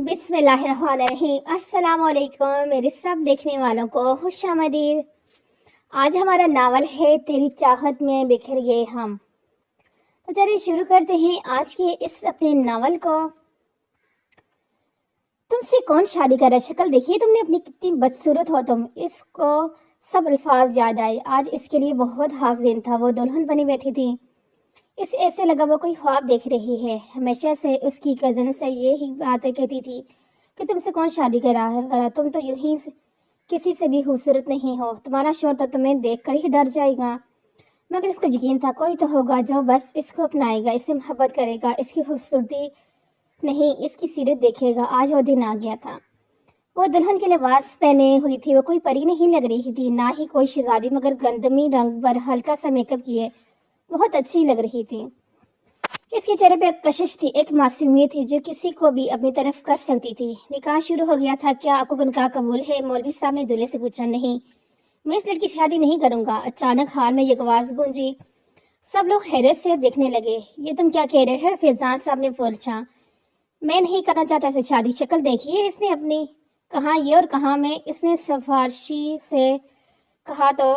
बिस्मिल्लाहिर्रहमानिर्रहीम। अस्सलाम वालेकुम मेरे सब देखने वालों को खुश आमदीद। आज हमारा नावल है तेरी चाहत में बिखर गए हम। तो चलिए शुरू करते हैं आज के इस अपने नावल को। तुमसे कौन शादी कर रहा है? शक्ल देखिए तुमने अपनी, कितनी बदसूरत हो तुम। इसको सब अल्फाज याद आए। आज इसके लिए बहुत खास दिन था। वो दुल्हन बनी बैठी थी। इस ऐसे लगा वो कोई ख्वाब देख रही है। हमेशा से उसकी कज़न से यही बातें कहती थी कि तुमसे कौन शादी करा, तुम तो यूं ही किसी से भी खूबसूरत नहीं हो। तुम्हारा शोहर तो तुम्हें देख कर ही डर जाएगा। मगर इसको यकीन था कोई तो होगा जो बस इसको अपनाएगा, इससे मोहब्बत करेगा, इसकी खूबसूरती नहीं इसकी सीरत देखेगा। आज वो दिन आ गया था। वो दुल्हन के लिबास पहने हुई थी। वो कोई परी नहीं लग रही थी, ना ही कोई शहजादी, मगर गंदमी रंग पर हल्का सा मेकअप किए बहुत अच्छी लग रही थी। इसके चेहरे पर कशिश थी, एक मासूमियत थी जो किसी को भी अपनी तरफ कर सकती थी। निकाह शुरू हो गया था। क्या आपको निकाह कबूल है? मौलवी साहब ने दूल्हे से पूछा। नहीं, मैं इस लड़की से शादी नहीं करूंगा। अचानक हाल में ये आवाज गूंजी। सब लोग हैरत से देखने लगे। ये तुम क्या कह रहे हो? फैजान साहब ने पूछा। मैं नहीं करना चाहता इसे शादी। शक्ल देखिए इसने अपनी। कहा ये और कहा मैं। इसने सफारशी से कहा तो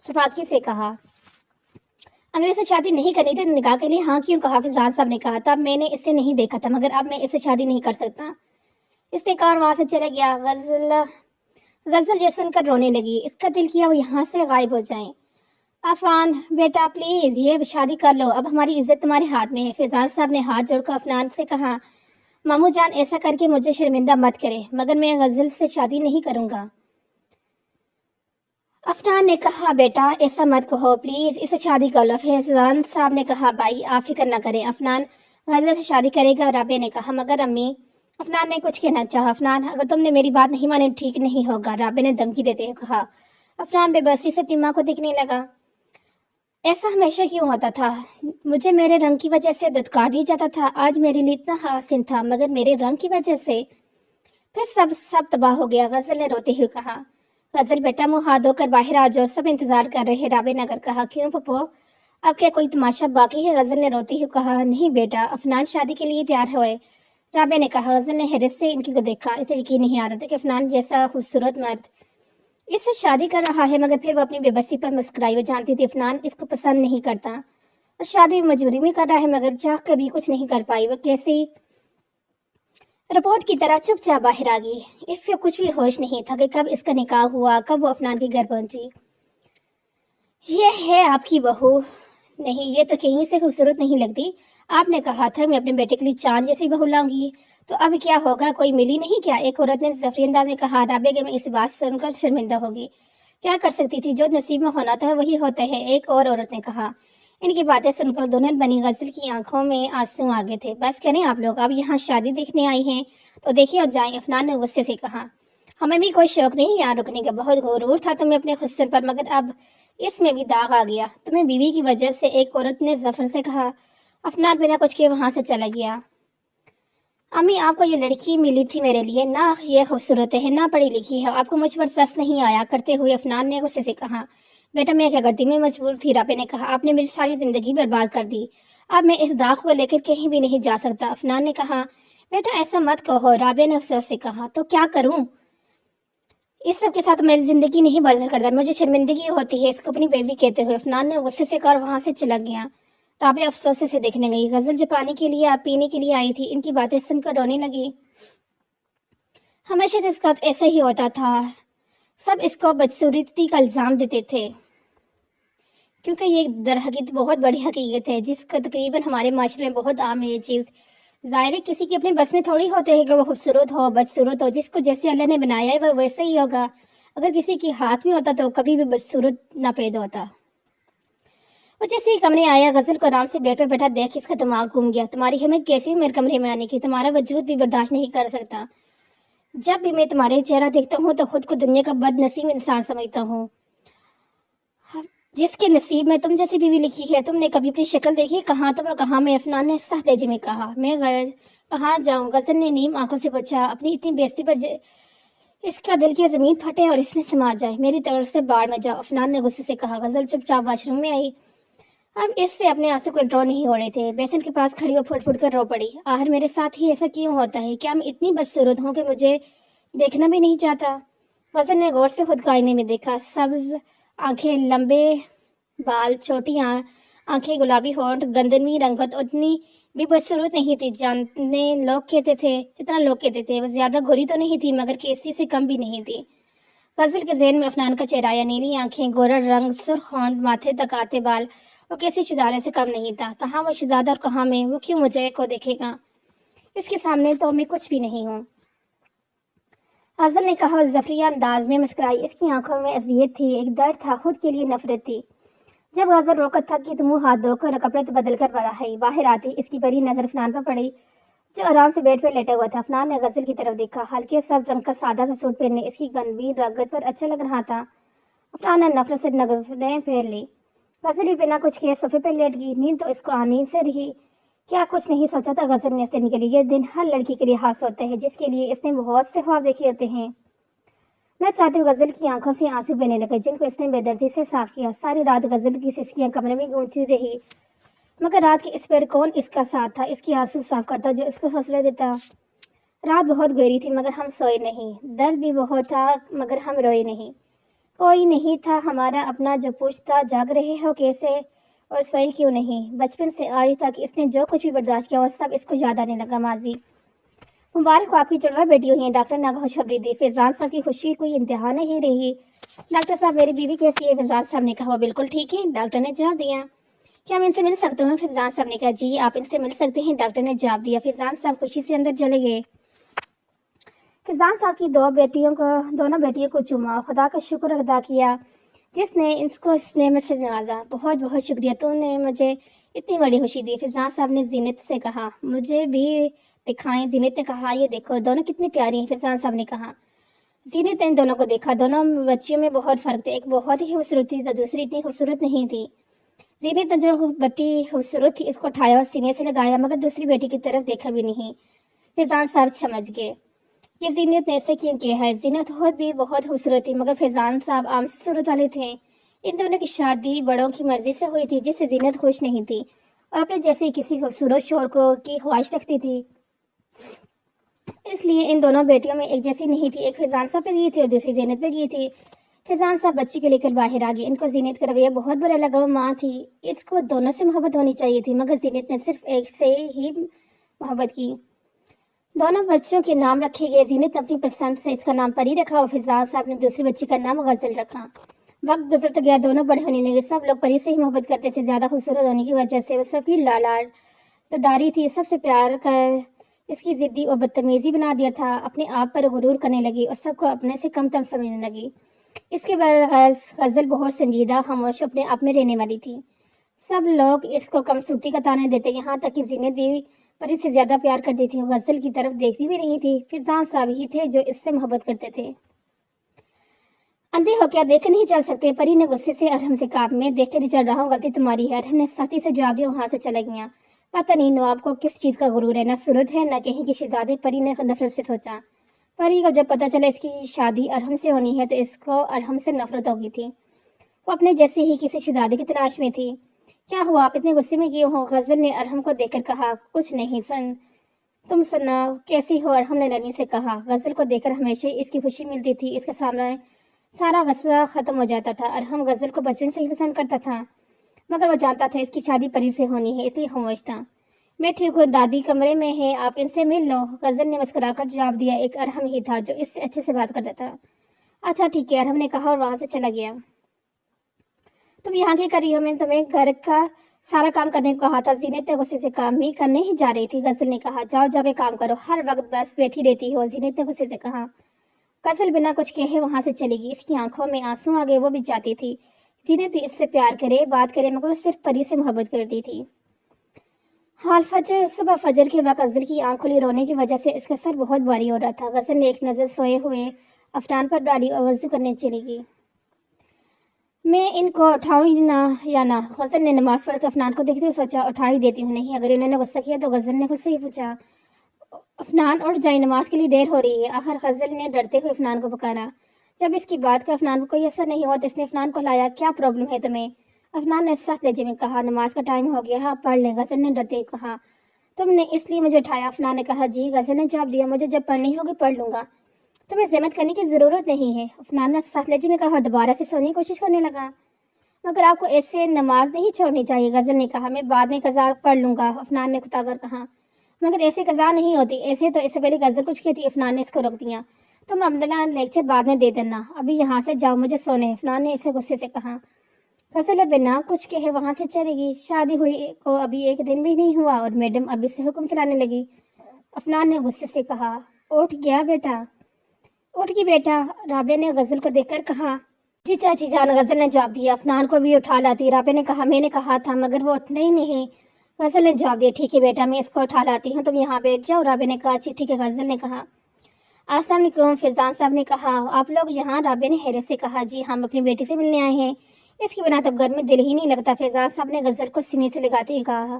सफाकी से कहा। अगर इसे शादी नहीं करनी थी तो निकाह के लिए हाँ क्यों कहा? फैजान साहब ने कहा। तब मैंने इसे नहीं देखा था, मगर अब मैं इसे शादी नहीं कर सकता। इसने कहा और वहां से चला गया। गजल ये सुनकर रोने लगी। इसका दिल किया वो यहाँ से गायब हो जाए। अफनान बेटा प्लीज ये शादी कर लो, अब हमारी इज्जत तुम्हारे हाथ में है। फैजान साहब ने हाथ जोड़कर अफनान से कहा, मामू जान ऐसा करके मुझे शर्मिंदा मत करे, मगर मैं गजल से शादी नहीं करूंगा। अफनान ने कहा, बेटा ऐसा मत कहो प्लीज, इसे शादी कर लो। फैजान साहब ने कहा, भाई आप फिक्र न करें, अफनान गजल से शादी करेगा। राबे ने कहा, मगर अम्मी। अफनान ने कुछ कहना चाहा। अफनान अगर तुमने मेरी बात नहीं मानी ठीक नहीं होगा, राबे ने धमकी देते हुए कहा। अफनान बेबसी से अपनी माँ को देखने लगा। ऐसा हमेशा क्यों होता था? मुझे मेरे रंग की वजह से धुतकार दिया जाता था। आज मेरे लिए इतना खास दिन था, मगर मेरे रंग की वजह से फिर सब तबाह हो गया। गजल ने रोते हुए कहा। गजल बेटा मुंह हाथ धोकर बाहर आ जाओ, सब इंतजार कर रहे हैं। राबे ने कहा, क्यों पप्पो, अब क्या कोई तमाशा बाकी है? गजल ने रोते हुए कहा, नहीं बेटा, अफनान शादी के लिए तैयार हुए। राबे ने कहा। गजल ने हैरत से इनकी को देखा। इसे यकीन नहीं आ रहा था कि अफनान जैसा खूबसूरत मर्द इससे शादी कर रहा है, मगर फिर वो अपनी बेबसी पर मुस्कुराई। वो जानती थी अफनान इसको पसंद नहीं करता और शादी मजबूरी में कर रहा है, मगर चाह कभी कुछ नहीं कर पाई। वो कैसी रिपोर्ट की तरह चुपचाप बाहर आ गई। इससे कुछ भी होश नहीं था कि कब इसका निकाह हुआ, कब वो अफनान के घर पहुंची। ये है आपकी बहू? नहीं, ये तो कहीं से खूबसूरत नहीं लगती। आपने कहा था मैं अपने बेटे के लिए चांद जैसी बहू लाऊंगी, तो अब क्या होगा? कोई मिली नहीं क्या? एक औरत ने जफरी अंदाज में कहा। राबे के में इस बात सुनकर शर्मिंदा होगी। क्या कर सकती थी, जो नसीब में होना था वही होता है, एक और औरत ने कहा। इनकी बातें सुनकर दुल्हन बनी गजल की आंखों में आंसू आ गए थे। बस करें आप लोग, अब यहाँ शादी देखने आई हैं तो देखिए और जाएं। अफनान ने गुस्से से कहा। हमें भी कोई शौक नहीं यहाँ रुकने का, बहुत गुरूर था तुम्हें अपने हुस्न पर, मगर अब इसमें भी दाग आ गया तुम्हें बीवी की वजह से, एक औरत ने जफर से कहा। अफनान बिना कुछ किए वहां से चला गया। अम्मी आपको ये लड़की मिली थी मेरे लिए, ना ये खूबसूरत है ना पढ़ी लिखी है, आपको मुझ पर सस नहीं आया करते हुए अफनान ने गुस्से से कहा। बेटा मैं क्या करती, मैं मजबूर थी। राबे ने कहा। आपने मेरी सारी जिंदगी बर्बाद कर दी, अब मैं इस दाग को लेकर कहीं भी नहीं जा सकता। अफनान ने कहा। बेटा ऐसा मत कहो, राबे ने अफसोस से कहा। तो क्या करूं? इस सब के साथ मेरी जिंदगी नहीं बर्बाद करता, मुझे शर्मिंदगी होती है इसको अपनी बेबी कहते हुए अफनान ने गुस्से से कहा, वहां से चला गया। राबे अफसोस से देखने गई। गजल जो पानी के लिए पीने के लिए आई थी, इनकी बातें सुनकर रोने लगी। हमेशा से इसका ऐसा ही होता था, सब इसको बदसूरती का इल्जाम देते थे, क्योंकि ये दरहकीकत बहुत बड़ी हकीकत है जिसका तकरीबन हमारे माशरे में बहुत आम है ये चीज़। ज़ाहिर है किसी के अपने बस में थोड़ी होते हैं कि वो खूबसूरत हो बदसूरत हो, जिसको जैसे अल्लाह ने बनाया है वह वैसे ही होगा। अगर किसी के हाथ में होता तो कभी भी बदसूरत ना पैदा होता। वो जैसे ही कमरे आया, गजल को आराम से बेड पर बैठा देख इसका दिमाग घूम गया। तुम्हारी हिम्मत कैसी है मेरे कमरे में आने की? तुम्हारा वजूद भी बर्दाश्त नहीं कर सकता। जब भी मैं तुम्हारे चेहरा देखता हूँ तो खुद को दुनिया का बदनसीब इंसान समझता हूँ, जिसके नसीब में तुम जैसी बीवी लिखी है। तुमने कभी अपनी शक्ल देखी? कहाँ तुम और कहाँ मैं? अफनान ने सख्त तेजी में कहा। मैं कहाँ जाऊँ? गजल ने नीम आंखों से पूछा। अपनी इतनी बेइज्जती पर इसका दिल की जमीन फटे और इसमें समा जाए, मेरी तरफ से बाढ़ में जाओ, अफनान ने गुस्से से कहा। गजल चुपचाप वॉशरूम में आई। अब इससे अपने आंसू कंट्रोल नहीं हो रहे थे। बेसन के पास खड़ी हो फुट फुट कर रो पड़ी। आखिर मेरे साथ ही ऐसा क्यों होता है? क्या मैं इतनी बदसूरत हूँ कि मुझे देखना भी नहीं चाहता? वजन ने गौर से खुद को आईने में देखा। सब्ज आंखें, लंबे बाल, छोटी आंखें, गुलाबी होंठ, गंदमी रंगत उतनी भी बदसूरत नहीं थी जानने लोग कहते थे जितना लोग कहते थे। वो ज्यादा गोरी तो नहीं थी मगर किसी से कम भी नहीं थी। गजल के ज़हन में अफनान का चेहरा आया। नीली आंखें, गोरा रंग, सुर्ख होंठ, माथे तक आते बाल। वो किसी शहजादे से कम नहीं था। कहाँ वो शहजादा और कहाँ मैं? वो क्यों मुझे को देखेगा? इसके सामने तो मैं कुछ भी नहीं हूँ। गजल ने कहा और जफरिया अंदाज में मुस्कुराई। इसकी आंखों में अजियत थी, एक दर्द था, खुद के लिए नफरत थी। जब गजल रोकर थक गई तो मुंह हाथ धोकर कपड़े बदल कर बाहर आती, इसकी बड़ी नजर अफनान पर पड़ी जो आराम से बेड पर लेटा हुआ था। अफनान ने गजल की तरफ देखा। हल्के सब रंग का सादा सा सूट पहनने इसकी गंभीर रंगत पर अच्छा लग रहा था। अफनान ने नफरत से नगफने फेर ली। गजल भी बिना कुछ किए सोफे पर लेट गई। नींद तो इसको आनी से रही। क्या कुछ नहीं सोचा था गजल ने इस दिन के लिए? ये दिन हर लड़की के लिए खास होते हैं जिसके लिए इसने बहुत से ख्वाब देखे होते हैं। न चाहते हुए गजल की आंखों से आंसू बहने लगे जिनको इसने बेदर्दी से साफ किया। सारी रात गजल की सिसकियां कमरे में गूंजती रही मगर रात के इस पर कौन इसका साथ था? इसकी आंसू साफ करता जो इसको हौसला देता। रात बहुत गहरी थी मगर हम सोए नहीं। दर्द भी बहुत था मगर हम रोए नहीं। कोई नहीं था हमारा अपना जो पूछता जाग रहे हो कैसे और सोए क्यों नहीं। बचपन से आज तक इसने जो कुछ भी बर्दाश्त किया वो सब इसको याद आने लगा। माजी मुबारक हो, आपकी जुड़वा बेटी हुई है। डॉक्टर ने खुशखबरी दी। फैजान साहब की खुशी कोई इंतहा नहीं रही। डॉक्टर साहब मेरी बीवी कैसी है? फैजान साहब ने कहा। वो बिल्कुल ठीक है, डॉक्टर ने जवाब दिया। क्या मैं इनसे मिल सकता हूँ? फैजान साहब ने कहा। जी आप इनसे मिल सकते हैं, डॉक्टर ने जवाब दिया। फैजान साहब खुशी से अंदर चले गए। फैजान साहब की दोनों बेटियों को चूमा और खुदा का शुक्र अदा किया जिसने इसको स्नेह से नवाजा। बहुत बहुत शुक्रिया, तूने मुझे इतनी बड़ी खुशी दी। फैजान साहब ने जीनत से कहा। मुझे भी दिखाएं। जीनत ने कहा। ये देखो दोनों कितनी प्यारी हैं। फैजान साहब ने कहा। जीनत ने इन दोनों को देखा। दोनों बच्चियों में बहुत फर्क था। एक बहुत ही खूबसूरत थी तो दूसरी इतनी खूबसूरत नहीं थी। जीनत ने जो बेटी खूबसूरत थी इसको उठाया और सीने से लगाया मगर दूसरी बेटी की तरफ देखा भी नहीं। फैजान साहब समझ गए ये जीनत ने ऐसे क्यों किया है। जीनत खुद भी बहुत खूबसूरत थी मगर फैजान साहब आम से सूरत वाले थे। इन दोनों की शादी बड़ों की मर्जी से हुई थी जिससे जीनत खुश नहीं थी और अपने जैसे किसी खूबसूरत शोर को की ख्वाहिश रखती थी। इसलिए इन दोनों बेटियों में एक जैसी नहीं थी। एक फैजान साहब पे गई थी और दूसरी जीनत पे गई थी। फैजान साहब बच्ची को लेकर बाहर आ गए। इनको जीनत का रवैया बहुत बुरा लगा। वो माँ थी, इसको दोनों से मोहब्बत होनी चाहिए थी मगर जीनत ने सिर्फ एक से ही मोहब्बत की। दोनों बच्चों के नाम रखे गए। जीनत ने अपनी पसंद से इसका नाम परी रखा और फैजान साहब ने दूसरी बच्ची का नाम गजल रखा। वक्त गुजरता गया, दोनों बड़े होने लगे। सब लोग परी से ही मोहब्बत करते थे। ज्यादा खूबसूरत होने की वजह से वो सबकी लालाड़ तो डारी थी। सबसे प्यार कर इसकी जिद्दी और बदतमीजी बना दिया था। अपने आप पर गुरूर करने लगी और सबको अपने से कम तम समझने लगी। इसके बरगज़ गजल बहुत संजीदा, खामोश, अपने आप में रहने वाली थी। सब लोग इसको कमसूरती का ताना देते, यहाँ तक कि जीनत भी परी से ज्यादा प्यार करती थी। वो गजल की तरफ देखती भी नहीं थी। फैजान साहब ही थे जो इससे मोहब्बत करते थे। अंधे हो क्या देख नहीं चल सकते? परी ने गुस्से से अरहम से कहा। मैं देख कर ही चल रहा हूँ, गलती तुम्हारी है। अरहम ने सख्ती से जवाब दिया। वहां से चला गया। पता नहीं नवाब को किस चीज का गुरूर है, न सूरत है न कहीं की शहजादी। परी ने नफरत से सोचा। परी को जब पता चला इसकी शादी अरहम से होनी है तो इसको अरहम से नफरत हो गई थी। वो अपने जैसे ही किसी शहजादी की तलाश में थी। क्या हुआ, आप इतने गुस्से में क्यों हो? गजल ने अरहम को देखकर कहा। कुछ नहीं, तुम सुनाओ कैसी हो? अरहम ने नरमी से कहा। गजल को देखकर हमेशा इसकी खुशी मिलती थी। इसके सामने सारा गुस्सा खत्म हो जाता था। अरहम गजल को बचपन से ही पसंद करता था मगर वो जानता था इसकी शादी परी से होनी है, इसलिए खामोश था। मैं ठीक हूँ, दादी कमरे में है, आप इनसे मिल लो। गजल ने मुस्कुराकर जवाब दिया। एक अरहम ही था जो इससे अच्छे से बात करता था। अच्छा ठीक है, अरहम ने कहा और वहां से चला गया। तुम यहाँ क्या कर रही हो? मैं तुम्हें घर का सारा काम करने को कहा था। जीनत ने गुस्से से काम ही करने ही जा रही थी। गजल ने कहा। जाओ जाके काम करो, हर वक्त बस बैठी रहती हो। जीनत ने गुस्से से कहा। गजल बिना कुछ कहे वहां से चलेगी। इसकी आंखों में आंसू आ गए। वो भी चाहती थी जीनत भी इससे प्यार करे, बात करे मगर वो सिर्फ परी से मोहब्बत करती थी। सुबह फजर के वक्त गजल की आंख खुली। रोने की वजह से इसका सर बहुत भारी हो रहा था। गजल ने एक नजर सोए हुए अफनान पर डाली और वजू करने चली गई। मैं इनको उठाऊं ना या ना? गजल ने नमाज पढ़कर अफनान को देखते हुए सोचा। उठा ही देती हूँ। नहीं, अगर इन्होंने गुस्सा किया तो गजल ने खुद से ही पूछा। अफनान उठ जाए, नमाज के लिए देर हो रही है। आखिर गजल ने डरते हुए अफनान को पुकारा। जब इसकी बात का अफनान को कोई असर नहीं हुआ तो इसने अफनान को लाया। क्या प्रॉब्लम है तुम्हें? अफनान ने सख्त लहजे में कहा, नमाज का टाइम हो गया है, आप पढ़ लें। गजल ने डरते हुए कहा, तुमने इसलिए मुझे उठाया? अफनान ने कहा, जी। गजल ने जवाब दिया, मुझे जब पढ़नी होगी पढ़ लूंगा, तुम्हें जहमत करने की जरूरत नहीं है। अफनान ने सख्त लहजे में कहा और दोबारा से सोने की कोशिश करने लगा। मगर आपको ऐसे नमाज नहीं छोड़नी चाहिए। गजल ने कहा, मैं बाद में कज़ा पढ़ लूंगा। अफनान ने खुताकर कहा, मगर ऐसे कज़ा नहीं होती, ऐसे तो इससे पहले गजल कुछ कहती। अफनान ने इसको रोक दिया, तुम अपना लेक्चर बाद में दे देना, अभी यहाँ से जाओ, मुझे सोने। अफनान ने इसे गुस्से से कहा। गजल बिना कुछ कहे वहां से चलेगी। शादी हुई को अभी एक दिन भी नहीं हुआ और मैडम अभी से हुक्म चलाने लगी। अफनान ने गुस्से से कहा, उठ गया बेटा, उठ गई बेटा। राबे ने गजल को देखकर कहा, जी चाची जान। गजल ने जवाब दिया, अफनान को भी उठा लाती। राबे ने कहा, मैंने कहा था मगर वो उठने ही नहीं। गजल ने जवाब दिया, ठीक है बेटा, मैं इसको उठा लाती हूँ, तुम यहाँ बैठ जाओ। राबे ने कहा, ठीक है। गजल ने कहा, अस्सलाम वालेकुम। फिजान साहब ने कहा, आप लोग यहाँ? राबे ने हैरत से कहा, जी हम अपनी बेटी से मिलने आए हैं, इसके बिना तो घर में दिल ही नहीं लगता। फिजान साहब ने गजल को सीने से लगाते हुए कहा।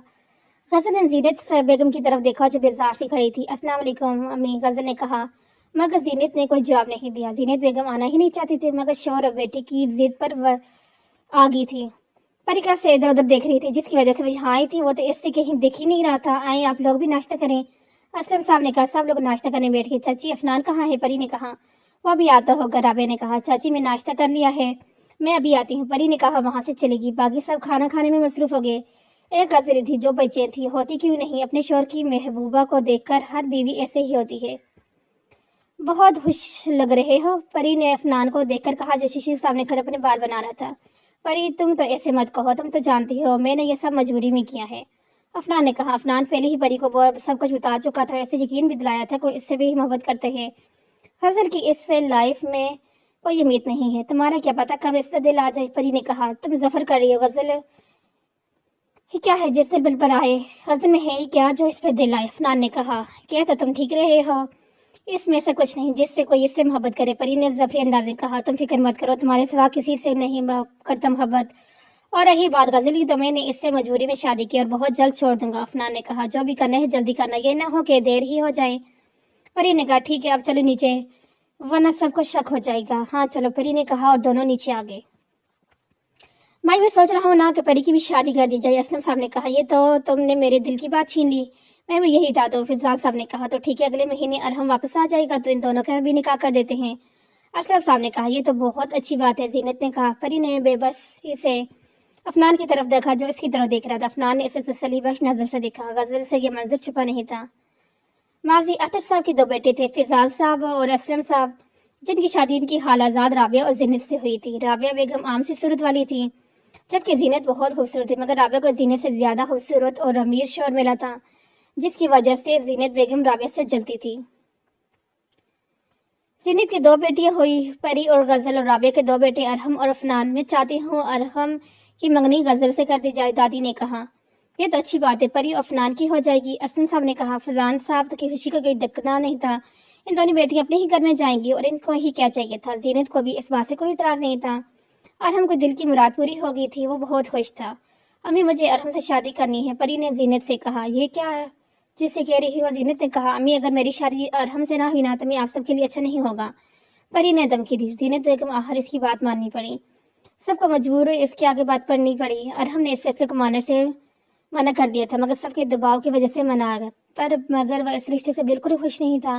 गजल ने जीनत बेगम की तरफ देखा जो बेजार सी खड़ी थी। अस्सलाम वालेकुम अम्मी, गजल ने कहा, मगर जीनत ने कोई जवाब नहीं दिया। जीनत बेगम आना ही नहीं चाहती थी, मगर शौहर और बेटी की जिद पर वह आ गई थी। परिका से इधर उधर देख रही थी, जिसकी वजह से वो यहाँ आई थी, वो तो इससे कहीं दिख ही नहीं रहा था। आए आप लोग भी नाश्ता करें। असलम साहब ने कहा। सब लोग नाश्ता करने बैठ गए। चाची अफनान कहाँ है? परी ने कहा, वो अभी आता होगा। राबे ने कहा, चाची मैं नाश्ता कर लिया है, मैं अभी आती हूँ। परी ने कहा, वहाँ से चलेगी। बाकी सब खाना खाने में मसरूफ हो गए। एक गजरी थी जो बेचैन थी, होती क्यों नहीं। अपने शौहर की महबूबा को देखकर हर बीवी ऐसे ही होती है। बहुत खुश लग रहे हो, परी ने अफनान को देखकर कहा, जो शीशे के सामने खड़े अपने बाल बना रहा था। परी तुम तो ऐसे मत कहो, तुम तो जानती हो मैंने ये सब मजबूरी में किया है। अफनान ने कहा। अफनान पहले ही परी को वो सब कुछ बता चुका था, ऐसे यकीन भी दिलाया था कोई इससे भी मोहब्बत करते हैं। गजल की इससे लाइफ में कोई उम्मीद नहीं है, तुम्हारा क्या पता कब इसका दिल आ जाए। परी ने कहा, तुम जफर कर रही हो। गजल ही क्या है जिससे दिल पर आए? गजल में है ही क्या जो इस पर दिल आए? अफनान ने कहा, क्या तो तुम ठीक रहे हो, इसमें से कुछ नहीं जिससे कोई इससे मोहब्बत करे। परी ने जफरी अंदाज में कहा, तुम फिक्र मत करो, तुम्हारे सिवा किसी से नहीं करता मोहब्बत। और रही बात गजल की, तो मैंने इससे मजबूरी में शादी की और बहुत जल्द छोड़ दूंगा। अफनान ने कहा, जो भी करना है जल्दी करना, ये ना हो कि देर ही हो जाए। परी ने कहा, ठीक है अब चलो नीचे, वरना सबको शक हो जाएगा। हाँ चलो, परी ने कहा और दोनों नीचे आ गए। भाई मैं सोच रहा हूँ ना कि परी की भी शादी कर दी जाए। असलम साहब ने कहा, ये तो तुमने मेरे दिल की बात छीन ली, मैं भी यही था। तो फिजान साहब ने कहा, तो ठीक है, अगले महीने अरहम वापस आ जाएगा तो इन दोनों का भी निकाह कर देते हैं। असलम साहब ने कहा, ये तो बहुत अच्छी बात है। जीनत ने कहा। परी ने बेबसी से अफनान की तरफ देखा जो इसकी तरफ देख रहा था। अफनान ने इसे तसल्ली बख्श नजर से देखा। गजल से यह मंजर छुपा नहीं था। माजी अतर साहब के दो बेटे थे, फिजान साहब और असलम साहब, जिनकी शादी इनकी खालाजाद राबिया और जीनत से हुई थी। राबिया बेगम आम सी सूरत वाली थी, जबकि जीनत बहुत खूबसूरत थी, मगर राबिया को जीनत से ज्यादा खूबसूरत और अमीर शौहर मिला था, जिसकी वजह से जीनत बेगम राबिया से जलती थी। जीनत की दो बेटियां हुई, परी और गजल, और राबिया के दो बेटे अरहम और अफनान। मैं चाहती हूँ अरहम की मंगनी गजल से कर दी जाए, दादी ने कहा। यह तो अच्छी बात है, परी और अफनान की हो जाएगी। असलम साहब ने कहा। फजान साहब की खुशी को कोई डकना नहीं था, इन दोनों बेटियां अपने ही घर में जाएंगी और इनको ही क्या चाहिए था। जीनत को भी इस बात से कोई इतराज नहीं था। अरहम को दिल की मुराद पूरी हो गई थी, वो बहुत खुश था। अम्मी मुझे अरहम से शादी करनी है, परी ने जीनत से कहा। यह क्या है जिससे कह रही हो? जीनत ने कहा, अम्मी अगर मेरी शादी अरहम से ना हुई ना तो मैं आप सबके लिए अच्छा नहीं होगा। परी ने धमकी दी। जीनत बेगम आखिर इसकी बात माननी पड़ी, सबको मजबूर इसके आगे बात पढ़नी पड़ी। अरहम ने इस फैसले को मानने से मना कर दिया था, मगर सबके दबाव की वजह से मना गया। पर मगर वह इस रिश्ते से बिल्कुल खुश नहीं था।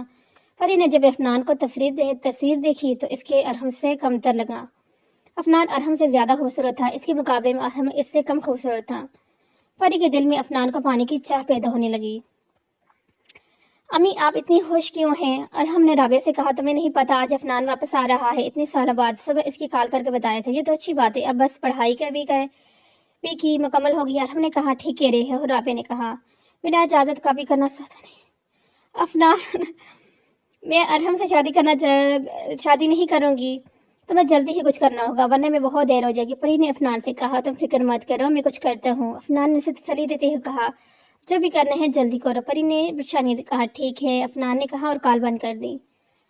परी ने जब अफनान को तस्वीर देखी तो इसके अरहम से कमतर लगा। अफनान अरहम से ज्यादा खूबसूरत था, इसके मुकाबले में अरहम इससे कम खूबसूरत था। परी के दिल में अफनान को पाने की चाह पैदा होने लगी। अम्मी आप इतनी खुश क्यों हैं? अरहम ने राबे से कहा, तुम्हें नहीं पता आज अफनान वापस आ रहा है, इतने साल बाद। सुबह इसकी कॉल करके बताया था। ये तो अच्छी बात है, अब बस पढ़ाई का भी की मुकम्मल होगी। अरहम ने कहा, ठीक कह रहे हो। राबे ने कहा, बिना इजाजत का भी करना चाहता नहीं। अफनान मैं अरहम से शादी नहीं करूंगी, तुम्हें जल्दी ही कुछ करना होगा वरना मैं बहुत देर हो जाएगी। परी ने अफनान से कहा, तुम फिक्र मत करो, मैं कुछ करता हूँ। अफनान ने उसे तसल्ली देते हुए कहा, जो भी करना है जल्दी करो। परी ने परेशानी से कहा, ठीक है। अफनान ने कहा और कॉल बंद कर दी।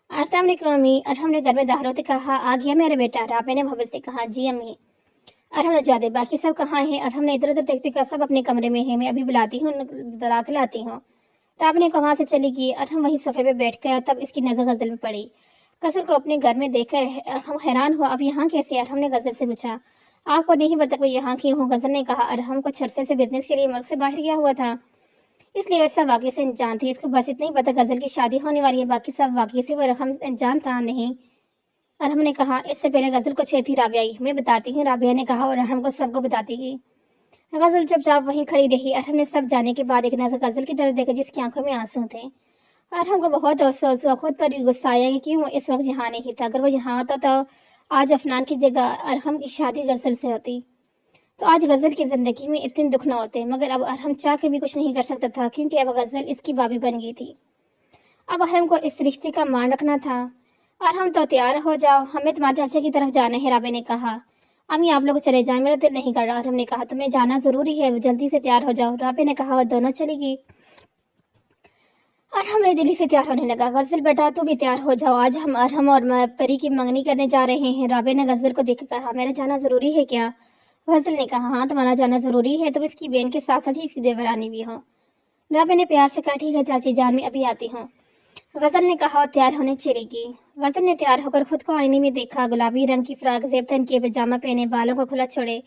अस्सलाम वालेकुम अम्मी, अरहम ने घर में दाखिल होते कहा, आ गया मेरा बेटा? राबे ने मोहब्बत से कहा, जी अम्मी। अरहम ने जा दे, बाकी सब कहाँ हैं? अरहम ने इधर उधर देखते कहा, सब अपने कमरे में है, मैं अभी बुलाती हूँ, बुला के लाती हूँ। राबे ने कहा से चली गई। अरहम वही सोफे पे बैठ गया, तब इसकी नजर गजल में पड़ी। गजल को अपने घर में देखकर अरहम हैरान हुआ, अब यहाँ कैसे? अरहम ने गजल से पूछा। आपको नहीं पता मैं यहाँ की हूँ। गजल ने कहा, अरहम कुछ अरसे से बिजनेस के लिए मुल्क से बाहर गया हुआ था, इसलिए ऐसा वाकई से अनजान थी। इसको बस इतना ही पता गजल की शादी होने वाली है, बाकी सब वाकई से वो अरहम अनजान था नहीं। अरहम ने कहा, इससे पहले गजल को छेड़ी राबिया आई, मैं बताती हूँ। राबिया ने कहा और अरहम को सबको बताती गई। गजल चुपचाप वहीं खड़ी रही। अरहम ने सब जाने के बाद एक नजर गजल की तरफ देखा, जिसकी आंखों में आंसू थे। अरहम को बहुत अफसोस हुआ, खुद पर भी गुस्सा आया कि क्यों वो इस वक्त यहाँ नहीं था। अगर वो यहाँ होता तो आज अफनान की जगह अरहम की शादी गजल से होती, तो आज गजल की जिंदगी में इतने दुख न होते। मगर अब अरहम चाह के भी कुछ नहीं कर सकता था, क्योंकि अब गजल इसकी भाभी बन गई थी। अब अरहम को इस रिश्ते का मान रखना था। अरहम तो तैयार हो जाओ, हमें तुम्हारे चाचा की तरफ जाना है। राबे ने कहा, अम्मी आप लोग चले जाएं, मेरा दिल नहीं कर रहा। अरहम ने कहा, तुम्हें जाना जरूरी है, जल्दी से तैयार हो जाओ। राबे ने कहा, और दोनों चलेगी। अरहम दिल्ली से तैयार होने लगा। गजल बेटा तू भी तैयार हो जाओ, आज हम अरहम और परी की मंगनी करने जा रहे हैं। राबे ने गजल को देख कहा, मेरा जाना जरूरी है क्या? गजल ने कहा, हाँ तुम्हारा जाना जरूरी है, तुम इसकी बहन के साथ साथ ही इसकी देवरानी भी हो। राबे ने प्यार से कहा, ठीक है चाची जान, मैं अभी आती हूँ। गजल ने कहा, तैयार होने चलेगी। गजल ने तैयार होकर खुद को आईने में देखा। गुलाबी रंग की फ्रॉक, जेब तन किए पजामा पहने, बालों को खुला छोड़े,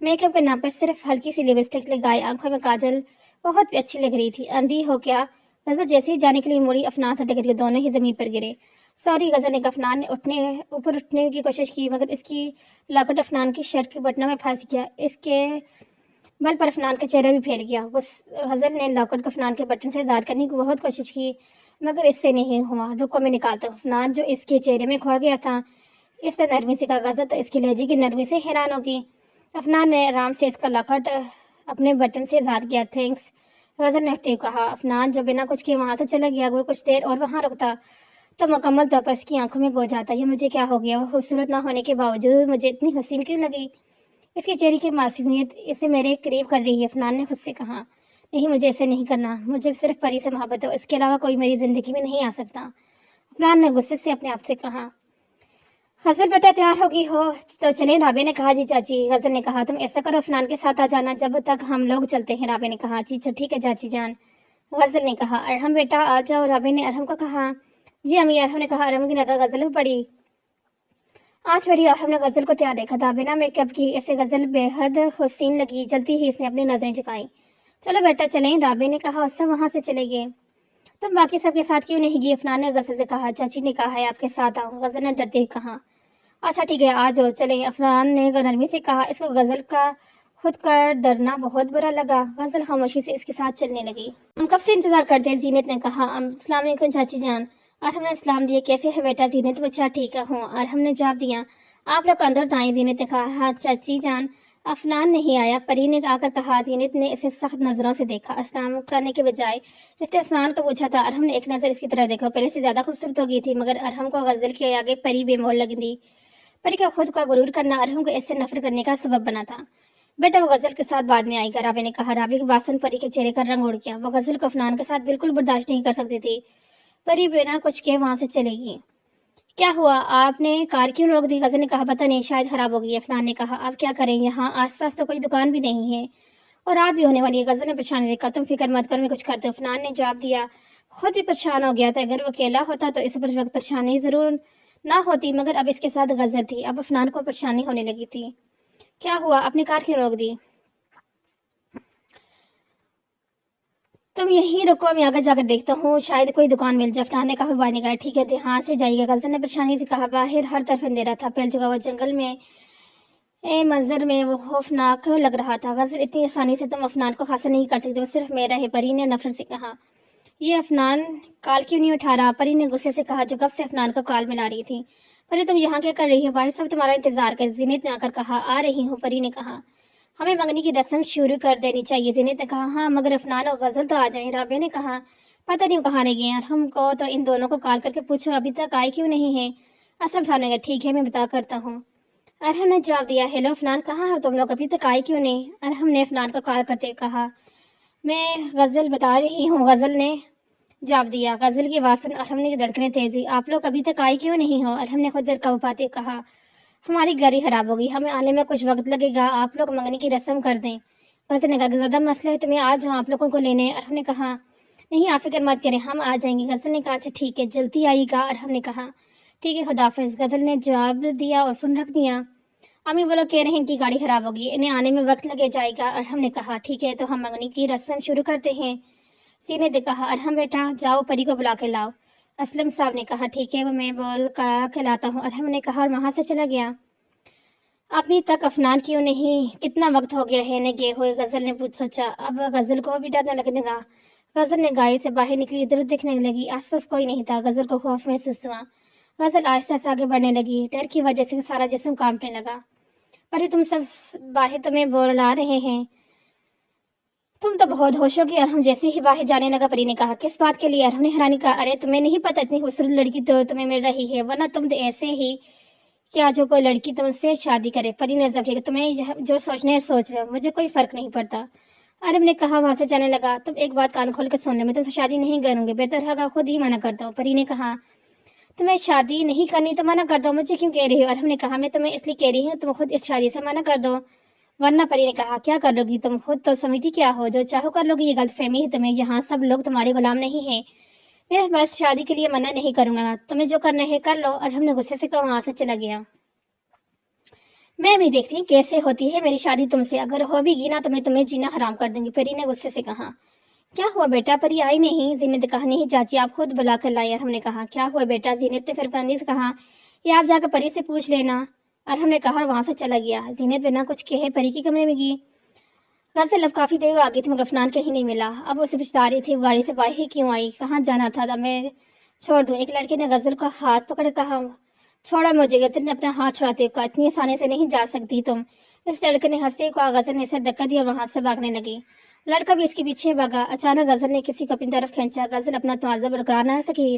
मेकअप के नाम पर सिर्फ हल्की सी लिपस्टिक लगाई, आंखों में काजल, बहुत भी अच्छी लग रही थी। अंधी हो क्या? गजल जैसे ही जाने के लिए मुड़ी, अफनान से टकरी, दोनों ही जमीन पर गिरे। सॉरी गजल ने कहा। अफनान ने ऊपर उठने की कोशिश की, मगर इसकी लॉकेट अफनान की शर्ट के बटनों में फंस गया। इसके बल पर अफनान का चेहरा भी फैल गया। उस गजल ने लॉकेट को अफनान के बटन से आजाद करने की बहुत कोशिश की, मगर इससे नहीं हुआ। रुको मैं निकालता हूँ। अफनान जो इसके चेहरे में खो गया था, इसने नरमी से कहा। गजल तो इसकी लहजे की नरमी से हैरान होगी। अफनान ने आराम से इसका लॉकेट अपने बटन से आजाद किया। थैंक्स। गजल ने उठते हुए कहा। अफनान जो बिना कुछ किए वहां से चला गया। अगर कुछ देर और वहां रुकता तो मुकम्मल तौर पर इसकी आंखों में खो जाता। ये मुझे क्या हो गया? वो खूबसूरत ना होने के बावजूद मुझे इतनी हसीन क्यों लगी? इसके चेहरे की मासूमियत इसे मेरे करीब कर रही है। अफनान ने खुद से कहा, नहीं मुझे ऐसे नहीं करना, मुझे सिर्फ परी से मोहब्बत है, इसके अलावा कोई मेरी जिंदगी में नहीं आ सकता। अफनान ने गुस्से से अपने आप से कहा। गजल बेटा तैयार होगी हो तो चले। राबे ने कहा, जी चाची। गजल ने कहा, तुम ऐसा करो अफनान के साथ आ जाना, जब तक हम लोग चलते हैं। राबे ने कहा, जी ठीक है चाची जान। गजल ने कहा, अरहम बेटा आ जाओ। राबे ने अरहम को कहा, जी अम्मी। अरहम ने कहा, अरहम की नजर गजल में पड़ी। आज मेरी अरहम ने गजल को तैयार देखा था, बिना मेकअप की। इसे गजल बेहद हसीन लगी। जल्दी ही इसने अपनी नजरें झुकाई। चलो बेटा चलें। राबे ने कहा, और सब वहां से चले गए। तुम बाकी सबके साथ क्यों नहीं गई? अफनान ने गजल से कहा, चाची ने कहा है आपके साथ आऊँ। गजल ने डरते हुए कहा, अच्छा ठीक है आ जाओ चले। अफनान ने नरमी से कहा। इसको गजल का खुद का डरना बहुत बुरा लगा। गजल खामोशी से इसके साथ चलने लगी। हम कब से इंतजार करते हैं? जीनत ने कहा। अस्सलाम वालेकुम चाची जान। अरहम ने इस्लाम दिया। कैसे है बेटा? जीनत पूछा। ठीक हूँ। अरहम ने जवाब दिया। आप लोग अंदर तो आए। जीनत ने कहा, हाँ चाची जान। अफनान नहीं आया, परी ने आकर कहा। जीनत ने इसे सख्त नजरों से देखा। अस्सलाम करने के बजाय इसने अफनान को पूछा था। अरहम ने एक नजर इसकी तरफ देखा। पहले से ज्यादा खूबसूरत हो गई थी, मगर अरहम को गजल के आगे परी बेमोल लग दी। परी का खुद का गुरूर करना अरहम को इससे नफरत करने का सबब बना था। बेटा वो गजल के साथ बाद में आएगा। राबे ने कहा। राबे की बात सुन परी के चेहरे का रंग उड़ गया। वो गजल को अफनान के साथ बिल्कुल बर्दाश्त नहीं कर सकती थी। परी बिना कुछ के वहां से चलेगी। क्या हुआ, आपने कार क्यों रोक दी? गजल ने कहा, पता नहीं शायद खराब हो गई। अफनान ने कहा, अब क्या करें, यहाँ आसपास तो कोई दुकान भी नहीं है और रात भी होने वाली है। गजल ने परेशान देखा। तुम फिक्र मत करो, मैं कुछ करती हूँ। अफनान ने जवाब दिया। खुद भी परेशान हो गया था। अगर वो अकेला होता तो इस पर वक्त परेशानी जरूर ना होती, मगर अब इसके साथ गजल थी। अब अफनान को परेशानी होने लगी थी। क्या हुआ, अपनी कार क्यों रोक दी? तुम यहीं रुको, मैं आगे जाकर देखता हूँ, शायद कोई दुकान मिल जाए। अफनान ने कहा। बाहर ने कहा, ठीक है ध्यान से जाइएगा। गजल ने परेशानी से कहा। बाहर हर तरफ अंधेरा था, फैल चुका हुआ जंगल में मंजर में वो खौफनाक लग रहा था। गजल इतनी आसानी से तुम अफनान को हासिल नहीं कर सकते, वो सिर्फ मेरा है। परी ने नफरत से कहा। ये अफनान कॉल क्यों नहीं उठा रहा? परी ने गुस्से से कहा, जो कब से अफनान को कॉल मिला रही थी। परी तुम यहाँ क्या कर रही हो? भाई सब तुम्हारा इंतजार कर। जीनत ने आकर कहा। आ रही हूँ। परी ने कहा, हमें मंगनी की रस्म शुरू कर देनी चाहिए। जीनत ने कहा, हाँ मगर अफनान और गजल तो आ जाए। राबे ने कहा, पता नहीं कहाँ नहीं गए। और हमको तो इन दोनों को कॉल करके पूछो अभी तक आए क्यों नहीं है। असलम साहब ने कहा, ठीक है मैं बता करता हूँ। अरहम ने जवाब दिया, हेलो अफनान कहाँ हो तुम लोग, अभी तक आए क्यों नहीं? अरहम ने अफनान को कॉल करते कहा, मैं गजल बता रही हूँ। गजल ने जवाब दिया। गजल की आवाज़ सुन अरहम ने धड़कने तेजी। आप लोग अभी तक आए क्यों नहीं हो? अरहम ने खुद पर काबू पाते कहा, हमारी गाड़ी खराब हो गई, हमें आने में कुछ वक्त लगेगा, आप लोग मंगनी की रस्म कर दें। गजल ने कहा, ज्यादा मसला है तो मैं आ जाऊँ आप लोगों को लेने? अरहम ने कहा, नहीं आप फिक्र मत करें, हम आ जाएंगे। गजल ने कहा, अच्छा ठीक है जल्दी आइएगा। अरहम ने कहा, ठीक है खुदाफिज। गजल ने जवाब दिया और फोन रख दिया। अम्मी वो लोग कह रहे हैं इनकी गाड़ी खराब होगी, इन्हें आने में वक्त लगे जाएगा। अरहम ने कहा ठीक है तो हम मंगनी की रस्म शुरू करते हैं। सीने ने कहा अरहम बेटा जाओ परी को बुला के लाओ। असलम साहब ने कहा ठीक है वो मैं बोल कर खिलाता हूँ। अरहम ने कहा और वहां से चला गया। अभी तक अफनान क्यों नहीं, कितना वक्त हो गया है इन्हें गए हुए। गजल ने पूछ सोचा। अब गजल को भी डर न लगने लगा। गजल ने गाड़ी से बाहर निकली, इधर देखने लगी। आसपास कोई नहीं था। गजल को खौफ महसूस हुआ। गजल आहिस्ता से आगे बढ़ने लगी। डर की वजह से सारा जिस्म कांपने लगा। पर तुम सब बाहर तुम्हें बोला रहे हैं, तुम तो बहुत होश होगी। अरहम जैसे ही बाहर जाने लगा परी ने कहा किस बात के लिए। अरहम ने हैरानी कहा अरे तुम्हें नहीं पता इतनी खूबसूरत लड़की तो तुम्हें मिल रही है, वरना तुम तो ऐसे ही क्या जो कोई लड़की तुमसे शादी करे। परी ने जब तुम्हें जो सोचने है सोच रहे हो, मुझे कोई फर्क नहीं पड़ता। अरब ने कहा वहां से जाने लगा। तुम एक बात कान खोल कर सुन लो, मैं तुमसे शादी नहीं करूंगी, बेहतर होगा खुद ही मना कर दो। परी ने कहा तुम्हें शादी नहीं करनी तो मना कर दो, मुझे क्यों कह रही हो। अरहम ने कहा मैं तुम्हें इसलिए कह रही हूँ तुम खुद इस शादी से मना कर दो, वरना। परी ने कहा क्या कर लोगी तुम, खुद तो समझती क्या हो, जो चाहो कर लोगी। ये गलतफहमी है तुम्हें, यहाँ सब लोग तुम्हारे गुलाम नहीं है। मैं बस शादी के लिए मना नहीं करूंगा, तुम्हें जो करना है कर लो। अरहम ने गुस्से से कहा वहां से चला गया। मैं भी देखती हूँ कैसे होती है मेरी शादी तुमसे, अगर हो भी गी ना तो मैं तुम्हें जीना हराम कर दूंगी। परी ने गुस्से से कहा क्या हुआ बेटा। परी आई नहीं। जीनत ने कहा नहीं चाची आप खुद बुला कर लाई। अरहम ने कहा क्या हुआ बेटा। जीनत ने फिर करने से कहा ये आप जाकर परी से पूछ लेना। अरहम ने कहा और वहां से चला गया। जीनत बिना कुछ कहे परी के कमरे में गई। गजल अब काफी देर आ गई थी मगर अफनान कहीं नहीं मिला। अब उसे पछता रही थी गाड़ी से बाहर ही क्यों आई, कहाँ जाना था। अब मैं छोड़ दूं। एक लड़के ने गजल का हाथ पकड़ कहा छोड़ा मुझे। गजल ने अपना हाथ छुड़ाते कहा इतनी आसानी से नहीं जा सकती तुम। इस लड़के ने हंसते कहा। गजल ने इसे धक्का दिया और वहां से भागने लगी। लड़का भी इसके पीछे भागा। अचानक गजल ने किसी को अपनी तरफ खींचा। गजल अपना तवाज़ुन बरकरार न सकी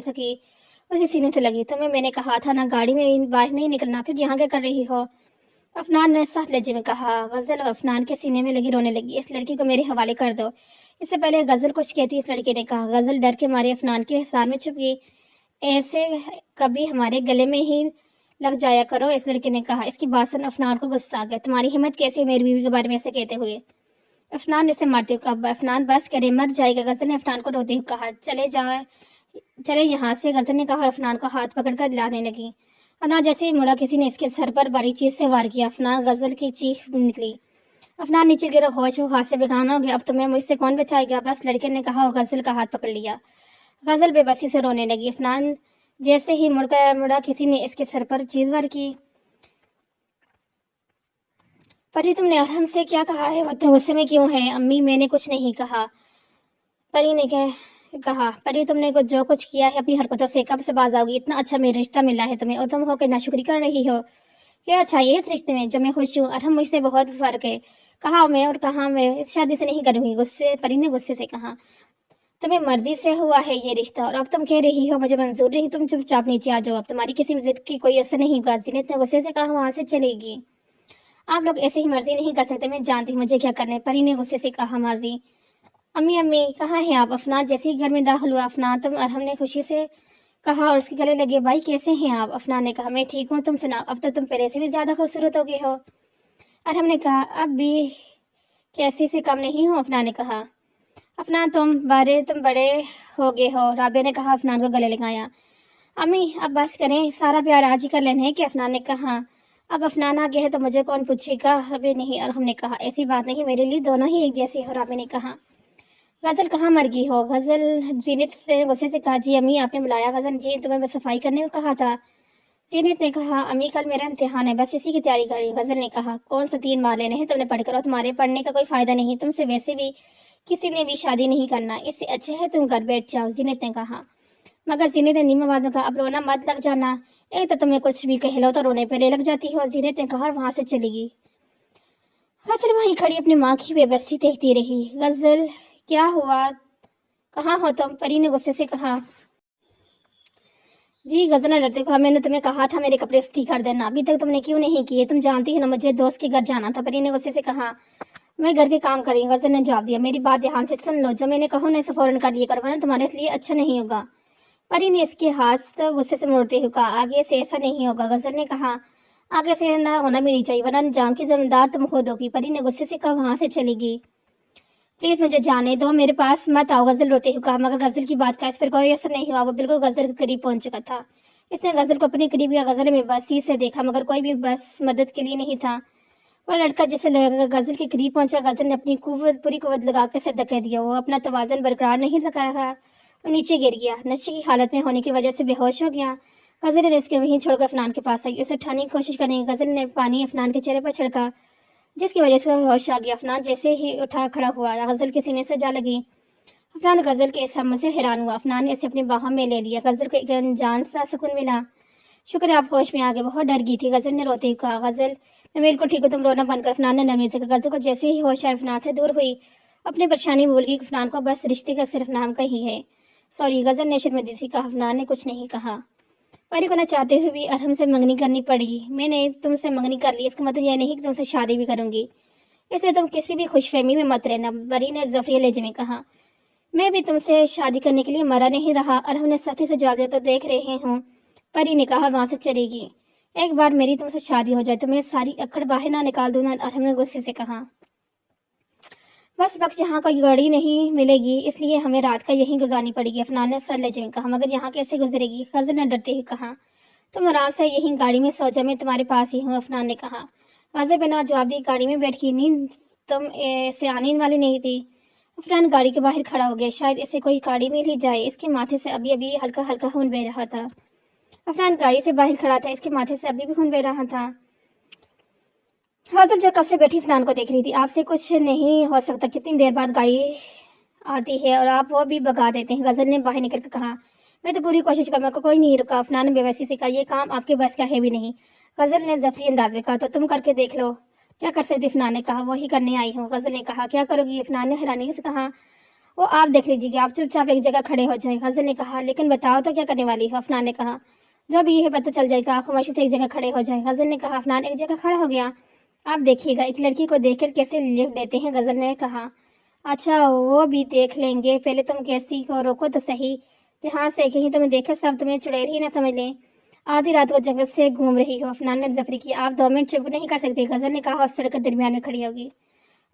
उसके सीने से लगी। तुम्हें मैंने कहा था ना गाड़ी में बाहर नहीं निकलना, फिर यहाँ क्या कर रही हो। अफनान ने सख्त लहजे में कहा। गजल अफनान के सीने में लगी रोने लगी। इस लड़की को मेरे हवाले कर दो। इससे पहले गजल कुछ कहती इस लड़के ने कहा। गजल डर के मारे अफनान के हिसार में छुप गई। ऐसे कभी हमारे गले में ही लग जाया करो, इस लड़के ने कहा। इसकी बात सुन अफनान को गुस्सा आ गया। तुम्हारी हिम्मत कैसी है मेरी बीवी के बारे में ऐसे कहते हुए। अफनान ने इसे मारते हुए कहा अफनान बस करे मर जाएगा। गजल ने अफनान को रोते हुए कहा चले यहाँ से। गजल ने कहा अफनान को हाथ पकड़कर लाने लगी। अफनान जैसे ही मुड़ा किसी ने इसके सर पर बड़ी चीज से वार किया। अफनान गजल की चीख निकली। अफनान नीचे गिरा। होश हाथ से बेगाना हो गया। अब तुम्हें मुझसे कौन बचाएगा। बस लड़के ने कहा और गजल का हाथ पकड़ लिया। गजल बेबसी से रोने लगी। अफनान जैसे ही मुड़ा किसी ने इसके सर पर चीज वार की। परी तुमने अरहम से क्या कहा है, वो तो गुस्से में क्यों है। अम्मी मैंने कुछ नहीं कहा। परी ने कहा परी तुमने जो कुछ किया है अपनी हरकतों से कब से बाज आओगी। इतना अच्छा मेरा रिश्ता मिला है तुम्हें और तुम होकर नाशुक्री कर रही हो। क्या अच्छा है इस रिश्ते में जो मैं खुश हूँ। अरहम मुझसे बहुत फर्क है। कहा मैं और कहा मैं इस शादी से नहीं करूंगी। परी ने गुस्से से कहा तुम्हें मर्जी से हुआ है ये रिश्ता और अब तुम कह रही हो मुझे मंजूर नहीं। तुम चुपचाप नीचे आ जाओ, अब तुम्हारी किसी जिद की कोई असर नहीं होगा। जीनत ने गुस्से से कहा वहां से चलेगी। आप लोग ऐसे ही मर्जी नहीं कर सकते, मैं जानती हूँ मुझे क्या करना है। परी ने गुस्से से कहा माजी अम्मी अम्मी कहाँ है आप। अफनान जैसे ही घर में दाखिल हुआ अफनान तुम। अरहम ने खुशी से कहा और उसके गले लगे। भाई कैसे हैं आप। अफनान ने कहा मैं ठीक हूँ, तुम सुनाओ। अब तो तुम पहले से भी ज्यादा खूबसूरत हो गए हो। अरहम ने कहा अब भी कैसे से कम नहीं हूँ। अफनान ने कहा अफनान तुम बड़े हो गए हो। राबिया ने कहा। अफनान को गले लगाया। अम्मी अब बस करें, सारा प्यार आज ही कर लेना है कि। अफनान ने कहा अब अफनान आ गया है तो मुझे कौन पूछेगा। अभी नहीं। और हमने कहा ऐसी बात नहीं, मेरे लिए दोनों ही एक जैसी हो। राबिया ने कहा गजल कहाँ मर गई हो। गजल जीनत से गुस्से से कहा जी अम्मी आपने बुलाया। गजल जी तुम्हें बस सफाई करने को कहा था। जीनत ने कहा अम्मी कल मेरा इम्तिहान है, बस इसी की तैयारी कर रही हूँ। गजल ने कहा कौन सा 3 मार लेने हैं तुमने पढ़कर, और तुम्हारे पढ़ने का कोई फायदा नहीं। तुमसे वैसे भी किसी ने भी शादी नहीं करना, इससे अच्छे है तुम घर बैठ जाओ। जीनत ने कहा। मगर जीनत ने नीम आवाज में कहा अब रोना मत लग जाना, एक तो तुम्हें कुछ भी कह लो तो रोने पर लग जाती हो। जीनत ने कहा और वहां से चली गई। गजल वहीं खड़ी अपनी माँ की बेबसी देखती रही। गजल क्या हुआ, कहाँ हो तुम। परी ने गुस्से से कहा जी। गजल ने डरते कहा मैंने तुम्हें कहा था मेरे कपड़े इस्त्री कर देना, अभी तक तुमने क्यों नहीं किए। तुम जानती हो ना मुझे दोस्त के घर जाना था। परी ने गुस्से से कहा मैं घर के काम कर रही हूँ। गजल ने जवाब दिया मेरी बात ध्यान से सुन लो, जो मैंने कहा ना इसे फौरन कर लिया करो वरना तुम्हारे लिए अच्छा नहीं होगा। परी ने इसके हाथ गुस्से से मोड़ते हुए कहा आगे से ऐसा नहीं होगा। गजल ने कहा आगे से ना होना भी नहीं चाहिए वरना अंजाम की जिम्मेदार तुम खुद होगी। परी ने गुस्से से कहा वहां से चली गई। प्लीज मुझे जाने दो, मेरे पास मत आओ। गजल रोते हुए कहा। मगर गजल की बात का इस पर कोई असर नहीं हुआ। वो बिल्कुल गजल के करीब पहुंच चुका था। اس نے غزل کو اپنے قریب یا غزل میں بسی سے دیکھا مگر کوئی بھی بس مدد کے لیے نہیں تھا۔ وہ لڑکا جسے غزل کے قریب پہنچا، غزل نے اپنی پوری قوت لگا کے اسے دھکا دیا۔ وہ اپنا توازن برقرار نہیں رکھا رہا، وہ نیچے گر گیا۔ نشے کی حالت میں ہونے کی وجہ سے بے ہوش ہو گیا۔ غزل نے اس کے وہیں چھوڑ کر عفنان کے پاس آئی، اسے اٹھانے کی کوشش کرنے کی غزل نے پانی عفنان کے چہرے پر چھڑکا، جس کی وجہ سے ہوش آ گیا۔ عفنان جیسے ہی اٹھا کھڑا ہوا، غزل کے سینے سے جا لگی۔ عفنان غزل کے اس حملے سے حیران ہوا۔ عفنان نے اسے اپنی باہوں میں لے لیا۔ غزل کو ایک انجان سا سکون ملا۔ شکر ہے آپ ہوش میں آ گئے، بہت ڈر گئی تھی، غزل نے روتے ہوئے کہا۔ غزل میں بالکل ٹھیک ہوں، تم رونا بند کر، عفنان نے نرمی سے کہا۔ غزل کو جیسے ہی ہوش آیا، عفنان سے دور ہوئی، اپنی پریشانی بھول گئی۔ عفنان کو بس رشتے کا صرف نام کا ہی ہے۔ سوری، غزل نے شرمندگی سے کہا۔ عفنان نے کچھ نہیں کہا۔ پری کو نہ چاہتے ہوئے بھی ارحم سے منگنی کرنی پڑی۔ میں نے تم سے منگنی کر لی، اس کا مطلب یہ نہیں کہ تم سے شادی بھی کروں گی، اس لیے تم کسی بھی خوش فہمی میں مت رہنا، پری نے ظفری لہجے میں کہا۔ میں بھی تم سے شادی کرنے کے لیے مرا نہیں رہا، ارحم نے سختی سے جواب دیا۔ تو دیکھ رہے ہوں، پری نے کہا، وہاں سے چلے گی۔ ایک بار میری تم سے شادی ہو جائے تو میں ساری اکڑ باہر نہ نکال دوں، ارحم نے غصے سے کہا۔ بس وقت یہاں کوئی گاڑی نہیں ملے گی، اس لیے ہمیں رات کا یہیں گزارنی پڑے گی، عفنان نے سر لہجے میں کہا۔ مگر یہاں کیسے گزرے گی، غزل نے ڈرتے ہوئے کہا۔ تم آرام سے یہیں گاڑی میں سو جاؤ، میں تمہارے پاس ہی ہوں، عفنان نے کہا۔ غزل بنا جواب دی گاڑی میں بیٹھ گئی۔ نیند تم سے آنے والی نہیں تھی؟ عفنان گاڑی کے باہر کھڑا ہو گیا۔ شاید اسے کوئی گاڑی مل ہی جائے، اس کے ماتھے سے ابھی ابھی ہلکا ہلکا خون بہہ رہا تھا۔ عفنان گاڑی سے باہر کھڑا تھا، اس کے ماتھے سے ابھی بھی خون بہہ رہا تھا۔ غزل جو کب سے بیٹھی عفنان کو دیکھ رہی تھی۔ آپ سے کچھ نہیں ہو سکتا، کتنی دیر بعد گاڑی آتی ہے اور آپ وہ بھی بگا دیتے ہیں، غزل نے باہر نکل کر کہا۔ میں تو پوری کوشش کروں کو کوئی نہیں رکا، عفنان نے بے بسی سے کہا۔ یہ کام آپ کے بس کا ہے بھی نہیں، غزل نے ظفری انداز میں کہا۔ تو تم کر کے دیکھ لو، کیا کر سکتی، عفنان نے کہا۔ وہی کرنے آئی ہوں، غزل نے کہا۔ کیا کرو گی، عفنان نے حیرانی سے کہا۔ وہ آپ دیکھ لیجیے گا، آپ چپ چاپ ایک جگہ کھڑے ہو جائیں، غزل نے کہا۔ لیکن بتاؤ تو کیا کرنے والی ہو، عفنان نے کہا۔ جو بھی یہ پتہ چل جائے گا، آپ خاموشی سے ایک جگہ کھڑے ہو جائیں، غزل نے کہا۔ عفنان ایک جگہ کھڑا ہو گیا۔ آپ دیکھیے گا، ایک لڑکی کو دیکھ کر کیسے لکھ دیتے ہیں، غزل نے کہا۔ اچھا وہ بھی دیکھ لیں گے، پہلے تم کیسی کو روکو تو صحیح، دھیان سے کہیں تمہیں دیکھے سب تمہیں چڑیل ہی نہ سمجھ لیں، آدھی رات کو جنگل سے گھوم رہی ہو، عفنان نے ظفری کی۔ آپ 2 منٹ چپ نہیں کر سکتے، غزل نے کہا اور سڑک کے درمیان میں کھڑی ہوگی۔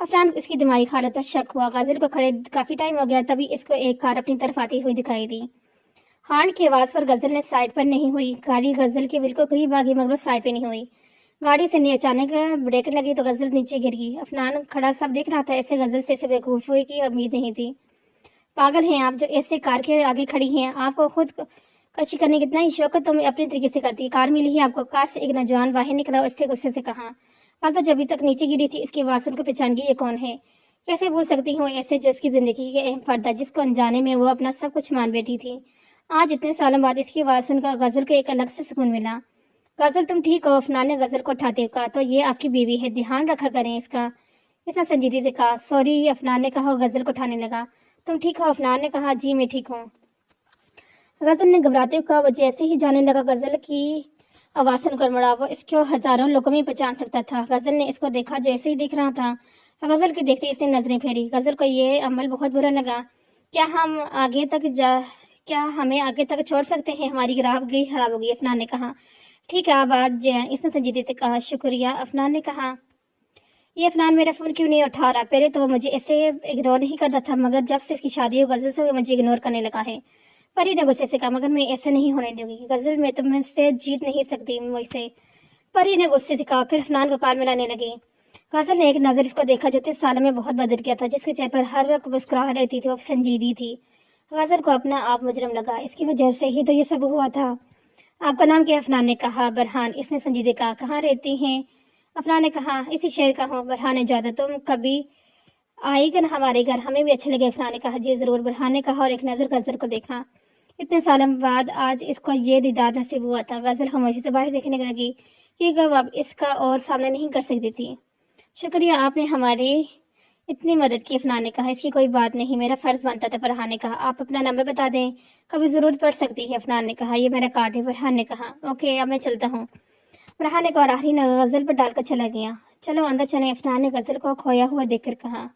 عفنان اس کی دماغی حالت پر شک ہوا، غزل کو کھڑے کافی ٹائم ہو گیا، تبھی اس کو ایک کار اپنی طرف آتی ہوئی دکھائی دی۔ ہارن کی آواز پر غزل نے سائڈ پر نہیں ہوئی، گاڑی غزل کے بالکل قریب آ گئی مگر وہ سائڈ پہ نہیں ہوئی۔ گاڑی سے اچانک بریک لگی تو غزل نیچے گر گئی۔ عفنان کھڑا سب دیکھ رہا تھا، ایسے غزل سے اسے بیوقوفی کی امید نہیں تھی۔ پاگل ہیں آپ جو ایسے کار کے آگے کھڑی ہیں، آپ کو خود کشی کرنے کی اتنا ہی شوق ہے، تم اپنے طریقے سے کرتی، کار ملی ہے آپ کو۔ کار سے ایک نوجوان باہر نکلا اور اس سے غصے سے کہا۔ غزل جو ابھی تک نیچے گری تھی، اس کی آواز سن کو پہچان گئی، یہ کون ہے، کیسے بھول سکتی ہوں ایسے جو اس کی زندگی کے اہم فرد ہے، جس کو انجانے میں وہ اپنا سب کچھ مان بیٹھی تھی۔ آج اتنے سالوں بعد اس کی آواز سن کر غزل کو ایک الگ سے سکون ملا۔ غزل تم ٹھیک ہو، عفنان نے غزل کو اٹھاتے ہوئے کہا۔ تو یہ آپ کی بیوی ہے، دھیان رکھا کریں اس کا، اس نے سنجیدگی سے کہا۔ سوری، عفنان نے کہا اور غزل کو اٹھانے لگا۔ تم ٹھیک ہو، عفنان نے کہا۔ جی میں ٹھیک ہوں، غزل نے گھبراتے ہوئے کہا۔ وہ جیسے ہی جانے لگا، غزل کی آواز سن کر مڑا، وہ اس کو ہزاروں لوگوں میں پہچان سکتا تھا۔ غزل نے اس کو دیکھا جو ایسے ہی دیکھ رہا تھا، غزل کے دیکھتے اس نے نظریں پھیری۔ غزل کو یہ عمل بہت برا لگا۔ کیا ہمیں آگے تک چھوڑ سکتے ہیں، ہماری گراہگی خراب ہوگی، عفنان نے کہا۔ ٹھیک ہے آپ آج جائیں، اس نے سنجیدگی سے کہا۔ شکریہ، عفنان نے کہا۔ یہ عفنان میرا فون کیوں نہیں اٹھا رہا، پہلے تو وہ مجھے ایسے اگنور نہیں کرتا تھا، مگر جب سے اس کی شادی ہو غزل سے وہ مجھے اگنور کرنے لگا ہے، پری نے غصے سے کہا۔ مگر میں ایسے نہیں ہونے دوں گی غزل، میں تم سے جیت نہیں سکتی مجھ سے، پری نے غصے سے کہا۔ پھر عفنان کو کار میں لانے لگی۔ غزل نے ایک نظر اس کو دیکھا جو 30 سالوں میں بہت بدل گیا تھا، جس کے چہرے پر ہر وقت مسکراہٹ رہتی تھی، وہ سنجیدگی تھی۔ غزل کو اپنا آپ مجرم لگا، اس کی وجہ سے ہی تو یہ سب ہوا تھا۔ آپ کا نام کیا، عفنان نے کہا۔ برہان، اس نے سنجیدگی کہا۔ کہاں رہتی ہیں، عفنان نے کہا۔ اسی شہر کا ہوں، برہان نے جاتا۔ تم کبھی آئی گا نا ہمارے گھر، ہمیں بھی اچھے لگے، عفنان نے کہا۔ جی ضرور، برہان نے کہا اور ایک نظر غزل کو دیکھا۔ اتنے سالوں بعد آج اس کو یہ دیدار نصیب ہوا تھا۔ غزل خاموشی سے باہر دیکھنے لگی، کیونکہ وہ اب اس کا اور سامنا نہیں کر سکتی تھی۔ شکریہ، آپ نے ہماری اتنی مدد کی، عفنان نے کہا۔ اس کی کوئی بات نہیں، میرا فرض بنتا تھا، برہان نے کہا۔ آپ اپنا نمبر بتا دیں، کبھی ضرورت پڑ سکتی ہے، عفنان نے کہا۔ یہ میرا کارڈ ہے، برہان نے کہا۔ اوکے، اب میں چلتا ہوں، برہان نے کہا اور آخری نے غزل پر ڈال کر چلا گیا۔ چلو اندر چلیں، عفنان نے غزل کو کھویا ہوا دیکھ کر کہا۔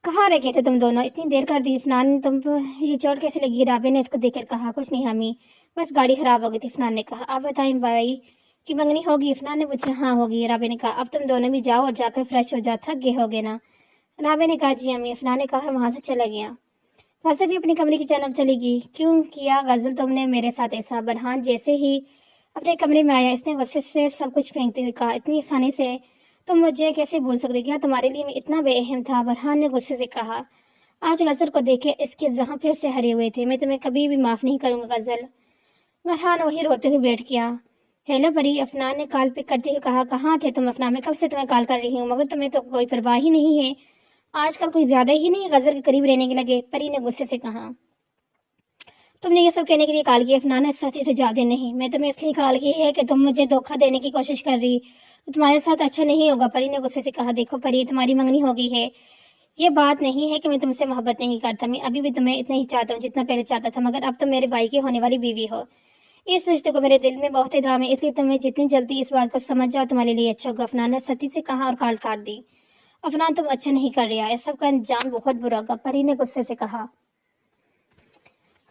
کہاں رہ گئے تھے تم دونوں، اتنی دیر کر دی، عفنان تم یہ چوٹ کیسے لگی، رابعہ نے اس کو دیکھ کر کہا۔ کچھ نہیں امی، بس گاڑی خراب ہو گئی تھی، عفنان نے کہا۔ آپ بتائیں بھائی کی منگنی ہوگی، عفنان نے پوچھا۔ ہاں ہوگی، رابعہ نے کہا۔ اب تم دونوں بھی جاؤ اور جا کر فریش ہو جاؤ، تھک گئے ہوگے نا، رابعہ نے کہا۔ جی امی، عفنان نے کہا اور وہاں سے چلا گیا۔ غزل بھی اپنے کمرے کی جانب چلے گی. کیوں کیا غزل تم نے میرے ساتھ ایسا؟ برہان جیسے ہی اپنے کمرے میں آیا اس نے غصے سے سب کچھ پھینکتے ہوئے کہا. اتنی آسانی سے تم مجھے کیسے بھول سکتے؟ کیا تمہارے لیے میں اتنا بے اہم تھا؟ برہان نے غصے سے کہا. آج غزل کو دیکھے اس کے زخم پھر سے ہرے ہوئے تھے. میں تمہیں کبھی بھی معاف نہیں کروں گا غزل. برہان وہی روتے ہوئے بیٹھ گیا. ہیلو پری، افنان نے کال پک کرتے ہوئے کہا. کہاں تھے تم افنان؟ میں کب سے تمہیں کال کر رہی ہوں مگر تمہیں تو کوئی پرواہ ہی نہیں ہے. آج کل کوئی زیادہ ہی نہیں غزل کے قریب رہنے کے لگے. پری نے غصے سے کہا. تم نے یہ سب کہنے کے لیے کال کی؟ افنان نے سختی سے جواب دیا. نہیں، میں تمہیں اس لیے کال کی ہے کہ تم مجھے دھوکہ دینے کی کوشش کر رہی تو تمہارے ساتھ اچھا نہیں ہوگا. پری نے غصے سے کہا. دیکھو پری، تمہاری منگنی ہو گئی ہے. یہ بات نہیں ہے کہ میں تم سے محبت نہیں کرتا. میں ابھی بھی تمہیں اتنا ہی چاہتا ہوں جتنا پہلے چاہتا تھا، مگر اب تم میرے بھائی کی ہونے والی بیوی ہو. اس رشتے کو میرے دل میں بہت احترام ہے، اس لیے تمہیں جتنی جلدی اس بات کو سمجھ جاؤ تمہارے لیے اچھا ہوگا. افنان نے سختی سے کہا اور کال کاٹ دی. افنان، تم اچھا نہیں کر رہا، اس سب کا انجام بہت برا ہوگا. پری نے غصے سے کہا.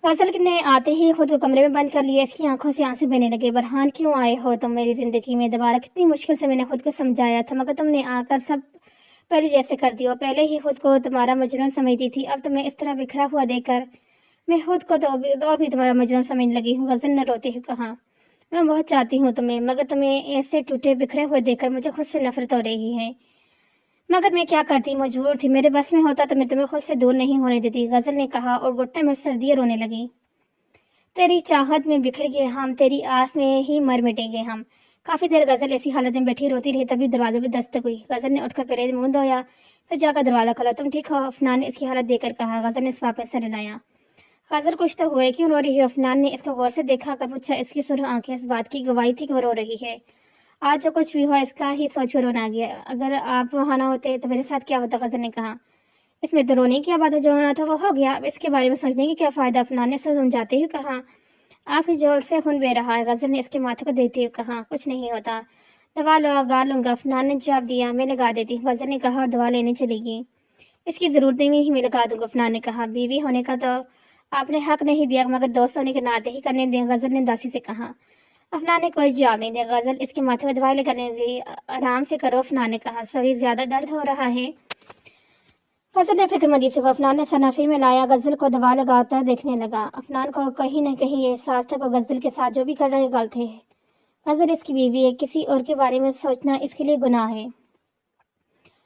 غزل نے آتے ہی خود کو کمرے میں بند کر لیا. اس کی آنکھوں سے آنسو بہنے لگے. برہان، کیوں آئے ہو تم میری زندگی میں دوبارہ؟ کتنی مشکل سے میں نے خود کو سمجھایا تھا مگر تم نے آ کر سب پہلے جیسے کر دیا. پہلے ہی خود کو تمہارا مجنون سمجھتی تھی، اب تمہیں اس طرح بکھرا ہوا دیکھ کر میں خود کو تو اور بھی تمہارا مجنون سمجھنے لگی ہوں. غزل نے روتے ہوئے کہا. میں بہت چاہتی ہوں تمہیں، مگر تمہیں ایسے ٹوٹے بکھرے ہوئے دیکھ کر مجھے خود سے نفرت ہو رہی ہے. مگر میں کیا کرتی، مجبور تھی. میرے بس میں ہوتا تو میں تمہیں خود سے دور نہیں ہونے دیتی. غزل نے کہا اور گھٹنے میں سردیاں رونے لگی. تیری چاہت میں بکھر گئے ہم، تیری آس میں ہی مر مٹیں گے ہم. کافی دیر غزل ایسی حالت میں بیٹھی روتی رہی. تبھی دروازے پہ دستک ہوئی. غزل نے اٹھ کر پہلے منہ دھویا، پھر جا کر دروازہ کھولا. تم ٹھیک ہو؟ افنان نے اس کی حالت دیکھ کر کہا. غزل نے سواب میں سر ہلایا. غزل، کچھ تو ہوئے، کیوں رو رہی ہے؟ افنان نے اس کو غور سے دیکھا کر پوچھا. اس کی سرخ آنکھیں اس بات کی گواہی تھی کہ وہ رو رہی ہے. آج جو کچھ بھی ہوا اس کا ہی سوچ کر رونا آ گیا. اگر آپ وہاں نہ ہوتے تو میرے ساتھ کیا ہوتا؟ غزل نے کہا. اس میں تو رونے کی بات ہے، جو ہونا تھا وہ ہو گیا، اب اس کے بارے میں سوچنے کی کیا فائدہ؟ افنان نے سمجھاتے ہوئے کہا. آپ ہی جوڑ سے خون بہ رہا ہے. غزل نے اس کے ماتھے کو دیکھتے ہوئے کہا. کچھ نہیں ہوتا، دوا لگا لوں گا. افنان نے جواب دیا. میں لگا دیتی ہوں. غزل نے کہا اور دوا لینے چلی گئی. اس کی ضرورت نہیں ہی میں لگا دوں گا. افنان نے کہا. بیوی ہونے کا تو آپ نے حق نہیں دیا مگر دوست ہونے کے ناطے ہی کرنے دیں. غزل نے داسی سے کہا. افنان نے کوئی جواب نہیں دیا. غزل اس کے ماتھے میں دوائی لگانے گئی. آرام سے کرو. افنان نے کہا. سوری، زیادہ درد ہو رہا ہے؟ غزل نے فکر مندی سے افنان نے سنافی میں لایا. غزل کو دوا لگاتا دیکھنے لگا. افنان کو کہیں نہ کہیں یہ احساس تھا کہ غزل کے ساتھ جو بھی کر رہے غلط ہے. غزل اس کی بیوی ہے، کسی اور کے بارے میں سوچنا اس کے لیے گناہ ہے.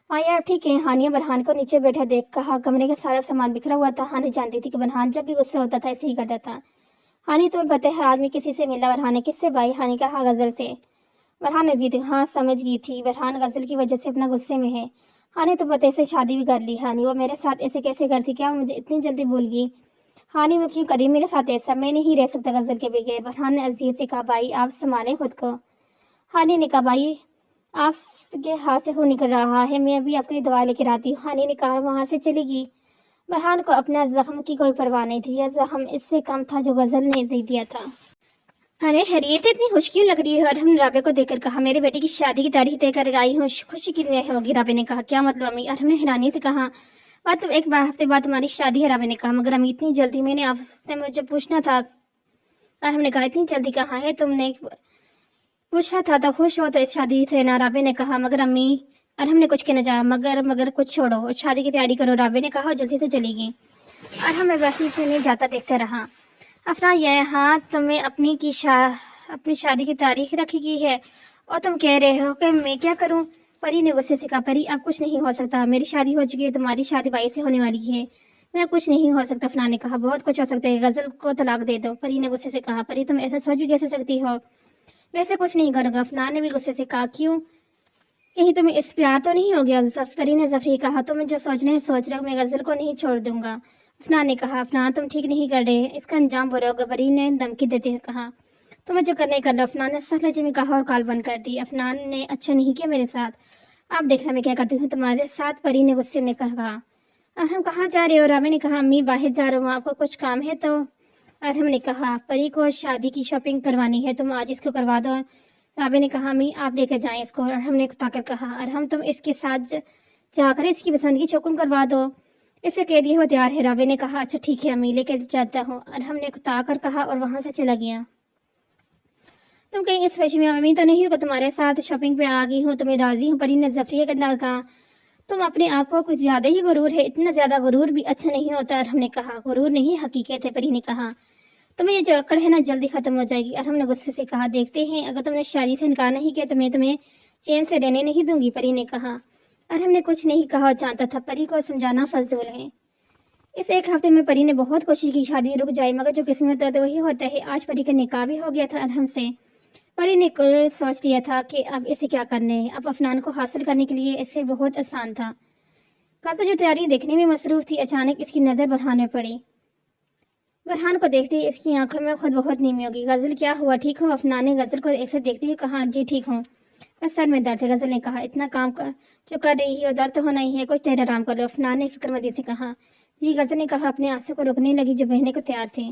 ہاں یار ٹھیک ہے. ہانیہ برہان کو نیچے بیٹھا دیکھ کہا. کمرے کا سارا سامان بکھرا ہوا تھا. ہانی جانتی تھی کہ برہان جب بھی غصہ ہوتا تھا ایسے ہی کرتا تھا. ہانی، تمہیں پتہ ہے آدمی کسی سے ملا؟ برہان نے. کس سے بھائی؟ ہانی کہا. غزل سے. برہان نے جیت. ہاں سمجھ گئی تھی. برہان غزل کی وجہ سے اپنا غصے میں ہے. ہانی، تو پتہ سے شادی بھی کر لی. ہانی، وہ میرے ساتھ ایسے کیسے کرتی؟ کیا مجھے اتنی جلدی بھول گئی؟ ہانی، وہ کیوں کری میرے ساتھ ایسا؟ میں نہیں رہ سکتا غزل کے بغیر. برہان نے عزیز سے کہا. بھائی آپ سنبھالیں خود کو. ہانی نے کہا. بھائی آپ کے ہاتھ سے خون نکل رہا ہے، میں ابھی آپ کی دوا لے کر آتی ہوں. ہانی نے کہا. وہاں سے چلی گئی. برہان کو اپنا زخم کی کوئی پرواہ نہیں تھی. یہ زخم اس سے کم تھا جو غزل نے دے دیا تھا. ارے حیریت، اتنی خوش کیوں لگ رہی ہے؟ ارحم نے رابعہ کو دیکھ کر کہا. میرے بیٹے کی شادی کی تاریخ طے کر آئی ہوں. خوشی کتنی ہوگی؟ رابعہ نے کہا. کیا مطلب امی؟ ارحم نے حیرانی سے کہا. مطلب ایک ہفتے بعد تمہاری شادی ہے. رابعہ نے کہا. مگر امی اتنی جلدی؟ میں نے آپ سے مجھے پوچھنا تھا. ارحم نے کہا. اتنی جلدی کہاں ہے؟ تم نے پوچھا تھا تو خوش ہو تو اس شادی سے نا. رابعہ نے کہا. مگر امی. ارحم نے کچھ کہنا چاہا. مگر کچھ چھوڑو، شادی کی تیاری کرو. رابعہ نے کہا اور جلدی سے چلی گئی. ارحم میں ویسے سے نہیں جاتا دیکھتے رہا. افنان، یہاں تمہیں اپنی شادی کی تاریخ رکھی گئی ہے اور تم کہہ رہے ہو کہ میں کیا کروں؟ پری نے غصے سے کہا. پری، اب کچھ نہیں ہو سکتا. میری شادی ہو چکی ہے، تمہاری شادی بائی سے ہونے والی ہے. میں اب کچھ نہیں ہو سکتا. افنان نے کہا. بہت کچھ ہو سکتا ہے. غزل کو طلاق دے دو. پری نے غصے سے کہا. پری، تم ایسا سوچ بھی کیسے سکتی ہو؟ ویسے کچھ نہیں کروں گا. افنان نے بھی غصے سے کہا. کیوں؟ کہیں تمہیں اس پیار تو نہیں ہو گیا؟ پری نے ظفری کہا. تم جو سوچنا ہے سوچ رہے ہو، میں غزل کو نہیں چھوڑ دوں گا. افنان نے کہا. افنان، تم ٹھیک نہیں کر رہے، اس کا انجام برا ہوگا. پری نے دھمکی دیتے ہوئے کہا. تمہیں جو کرنا ہے کر لو. افنان نے سخت لہجے میں کہا اور کال بند کر دی. افنان نے اچھا نہیں کیا میرے ساتھ. آپ دیکھنا میں کیا کرتی ہوں تمہارے ساتھ. پری نے غصے میں کہا. ارحم، کہاں جا رہے ہو؟ رابعہ نے کہا. امی باہر جا رہا ہوں. آپ کو کچھ کام ہے تو؟ ارحم نے کہا. پری کو شادی کی شاپنگ کروانی ہے، تم آج اس کو کروا دو. رابعہ نے کہا. امی آپ لے کر جائیں اس کو. ارحم نے اکتا کر کہا. ارحم، تم اس کے ساتھ جا کر اس کی پسند کی شاپنگ کروا دو. اسے کہہ دیا وہ تیار ہے. رابعہ نے کہا. اچھا ٹھیک ہے امی، لے کر جاتا ہوں. ارحم نے اکتا کر کہا اور وہاں سے چلا گیا. تم کہیں اس فیشن میں امی تو نہیں ہو کہ تمہارے ساتھ شاپنگ پہ آ گئی ہوں؟ تمہیں راضی ہوں؟ پری نے ظفریہ کے انداز کہا. तुम अपने आप को कुछ ज्यादा ही गुरूर है, इतना ज्यादा गुरूर भी अच्छा नहीं होता। और हमने कहा गुरूर नहीं हकीकत है। परी ने कहा तुम्हें ये जो अकड़ है ना जल्दी खत्म हो जाएगी। और हमने गुस्से से कहा देखते हैं, अगर तुमने शादी से इनकार नहीं किया तो मैं तुम्हें चैन से रहने नहीं दूंगी। परी ने कहा। और हमने कुछ नहीं कहा और जानता था परी को समझाना फजूल है। इस एक हफ्ते में परी ने बहुत कोशिश की शादी रुक जाए, मगर जो किस्मत है तो वही होता है। आज परी का निकाह भी हो गया था अरहम से। परी ने सोच लिया था कि अब इसे क्या करने है। अब अफनान को हासिल करने के लिए इसे बहुत आसान था। काजा जो तैयारी देखने में मसरूफ थी, अचानक इसकी नजर बरहान में पड़ी। बरहान को देखते ही इसकी आंखों में खुद बहुत नीमी होगी। गजल क्या हुआ, ठीक हो? अफनान ने गजल को ऐसे देखते हुए कहा जी ठीक हूँ, बस सर में दर्द है। गजल ने कहा इतना काम जो कर रही है दर्द तो होना ही है, कुछ देर आराम कर लो। अफनान ने फिक्रमंदी से कहा जी। गजल ने कहा अपने आंसू को रोकने लगी जो बहने को तैयार थे।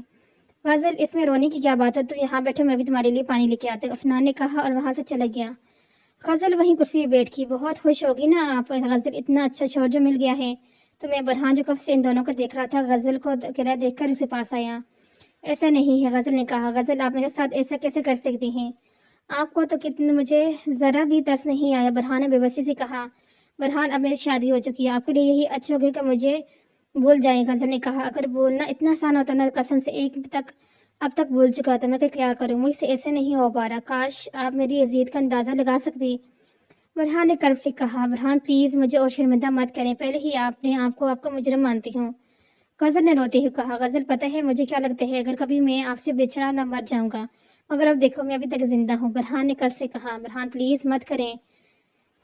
गजल इसमें रोने की क्या बात है, तुम यहाँ बैठो, मैं भी तुम्हारे लिए पानी लेके आते। अफनान ने कहा और वहां से चला गया। गजल वहीं कुर्सी पे बैठ की। बहुत खुश होगी ना आप गजल, इतना अच्छा शौहर जो मिल गया है तुम्हें। बरहान जो कब से इन दोनों को देख रहा था गजल को अकेला देखकर इसे पास आया। ऐसा नहीं है, गजल ने कहा। गजल आप मेरे साथ ऐसा कैसे कर सकती हैं? आपको तो कितने मुझे जरा भी तरस नहीं आया। बरहान ने बेबसी से कहा। बरहान अब मेरी शादी हो चुकी है, आपके लिए यही अच्छा होगा कि मुझे भूल जाए। गजल ने कहा अगर बोलना इतना आसान होता ना, कसम से अब तक भूल चुका था। मैं क्या करूं, मुझसे ऐसे नहीं हो पा रहा। काश आप मेरी अजीयत का अंदाजा लगा सकती। बरहान ने कर्ब से कहा। बरहान प्लीज मुझे और शर्मिंदा मत करें, पहले ही आपने आपको आपका मुजरम मानती हूँ। गजल ने रोते हुए कहा गजल पता है मुझे क्या लगता है, अगर कभी मैं आपसे बिछड़ा ना मर जाऊंगा, मगर अब देखो मैं अभी तक जिंदा हूँ। बरहान ने कर्ब से कहा। बरहान प्लीज मत करें,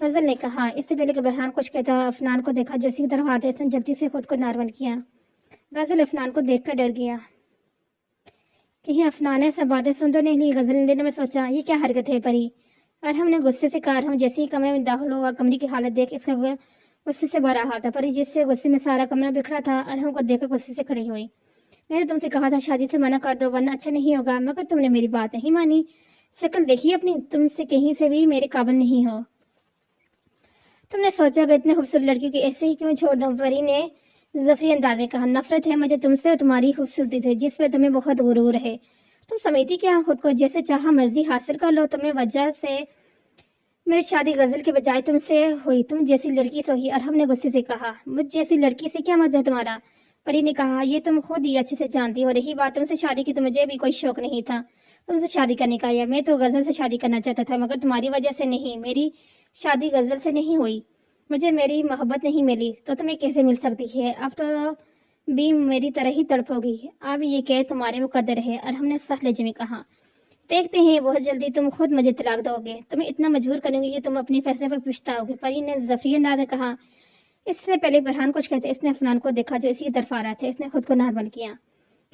गजल ने कहा। इससे पहले कि बरहान कुछ कहता अफनान को देखा जो उसी की तरफ आते, इसने जल्दी से खुद को नॉर्मल किया। गजल अफनान को देखकर डर गया। कहीं अफनान ने सब बातें सुन तो नहीं ली। गजल ने दिल में सोचा ये क्या हरकत है परी। और हमने गुस्से से कहा। हम जैसे ही कमरे में दाखिल हुआ, कमरे की हालत देख इसका गुस्से से भरा हाथ था। परी जिससे गुस्से में सारा कमरा बिखरा था, अरहम को देखकर गुस्से से खड़ी हुई। मैंने तुमसे कहा था शादी से मना कर दो वरना अच्छा नहीं होगा, मगर तुमने मेरी बात नहीं मानी। शक्ल देखिए अपनी, तुमसे कहीं से भी मेरे काबिल नहीं हो। तुमने सोचा कि इतने खूबसूरत लड़की की ऐसे ही क्यों छोड़ दूं? परी ने जफरी अंदाज में कहा। नफरत है मुझे तुमसे और तुम्हारी खूबसूरती से, जिस पे तुम्हें बहुत गुरूर है। तुम समझती क्या खुद को, जैसे चाहा मर्जी हासिल कर लो। तुम्हें वजह से मेरी शादी गजल के बजाय तुमसे हुई, तुम जैसी लड़की से हुई। अरहम ने गुस्से से कहा मुझ जैसी लड़की से क्या मतलब है तुम्हारा? परी ने कहा ये तुम खुद ही अच्छे से जानती हो। रही बात तुमसे शादी की, तो मुझे भी कोई शौक नहीं था तुमसे शादी करने का, या मैं तो गजल से शादी करना चाहता था, मगर तुम्हारी वजह से नहीं। मेरी शादी गजल से नहीं हुई, मुझे मेरी मोहब्बत नहीं मिली तो तुम्हें कैसे मिल सकती है? अब तो भी मेरी तरह ही तड़पोगी। अब ये कह तुम्हारे मुकद्दर है। और हमने सख्त लहजे में कहा देखते हैं बहुत जल्दी तुम खुद मुझे तलाक दोगे, तुम्हें इतना मजबूर करूंगी कि तुम अपने फैसले पर पछताओगे। परी ने जफरी अंदाज में कहा। इससे पहले फरहान कुछ कहते इसने अफनान को देखा जो इसी की तरफ आ रहा था। इसने खुद को नॉर्मल किया।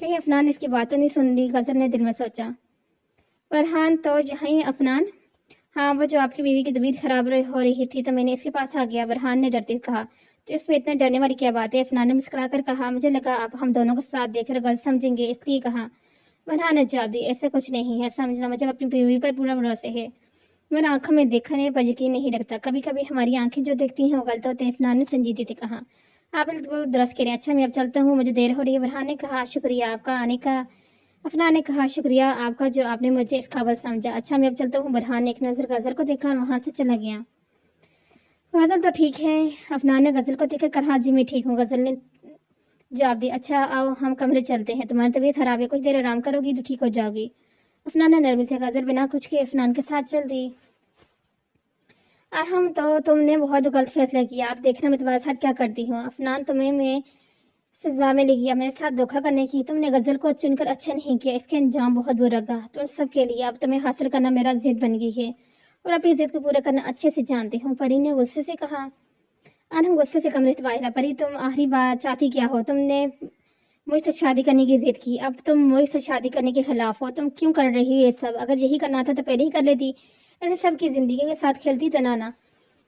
कहीं अफनान इसकी बातों नहीं सुन ली। गजल ने दिल में सोचा फरहान तो यहीं अफनान, हाँ वो जो आपकी बीवी की तबीयत खराब हो रही थी तो मैंने इसके पास आ गया। फरहान ने डरते कहा। तो इसमें इतना डरने वाली क्या बात है? अफनान ने मुस्कुरा कर कहा मुझे लगा आप हम दोनों को साथ देखकर गलत समझेंगे, इसलिए कहा। फरहान ने जवाब दी ऐसा कुछ नहीं है, समझना मुझे अपनी बीवी पर पूरा भरोसा है। मेरी आंखों में देखने पर यकीन नहीं लगता, कभी कभी हमारी आंखें जो देखती हैं वो गलत होते हैं। फरहान ने संजीदगी से कहा। आप बिल्कुल दुरुस्त करें। अच्छा मैं अब चलता हूँ, मुझे देर हो रही है। फरहान ने कहा शुक्रिया आपका आने का। अफनान ने कहा शुक्रिया आपका जो आपने मुझे इस काबिल समझा। अच्छा मैं अब चलता हूँ। फरहान ने एक नजर गजल को देखा और वहां से चला गया। गजल तो ठीक है, अफनान ने गजल को देखकर कहा जी मैं ठीक हूँ। गजल ने जवाब दी अच्छा आओ हम कमरे चलते हैं, तुम्हारी तबीयत खराब है, कुछ देर आराम करोगी तो ठीक हो जाओगी। अफनान ने नरमी से गजल बिना कुछ के अफनान के साथ चल दी। और हम तो तुमने बहुत गलत फैसला किया, आप देखना मैं तुम्हारे साथ क्या करती हूँ। अफनान तुम्हें मैं सजा में ले गया, मेरे साथ धोखा करने की। तुमने गजल को चुनकर अच्छा नहीं किया, इसके अंजाम बहुत बुरा रहा तुम सब के लिए। अब तुम्हें हासिल करना मेरा जिद बन गई है और अपनी जिद को पूरा करना अच्छे से जानती हूँ। परी ने गुस्से से कहा। और हम गुस्से से कमरे से बाहर। परी तुम आखिरी बात चाहती क्या हो? तुमने मुझसे शादी करने की जिद की, अब तुम मुझसे शादी करने के खिलाफ हो। तुम क्यों कर रही हो ये सब? अगर यही करना था तो पहले ही कर लेती, ऐसे सबकी जिंदगी के साथ खेलती तो ना।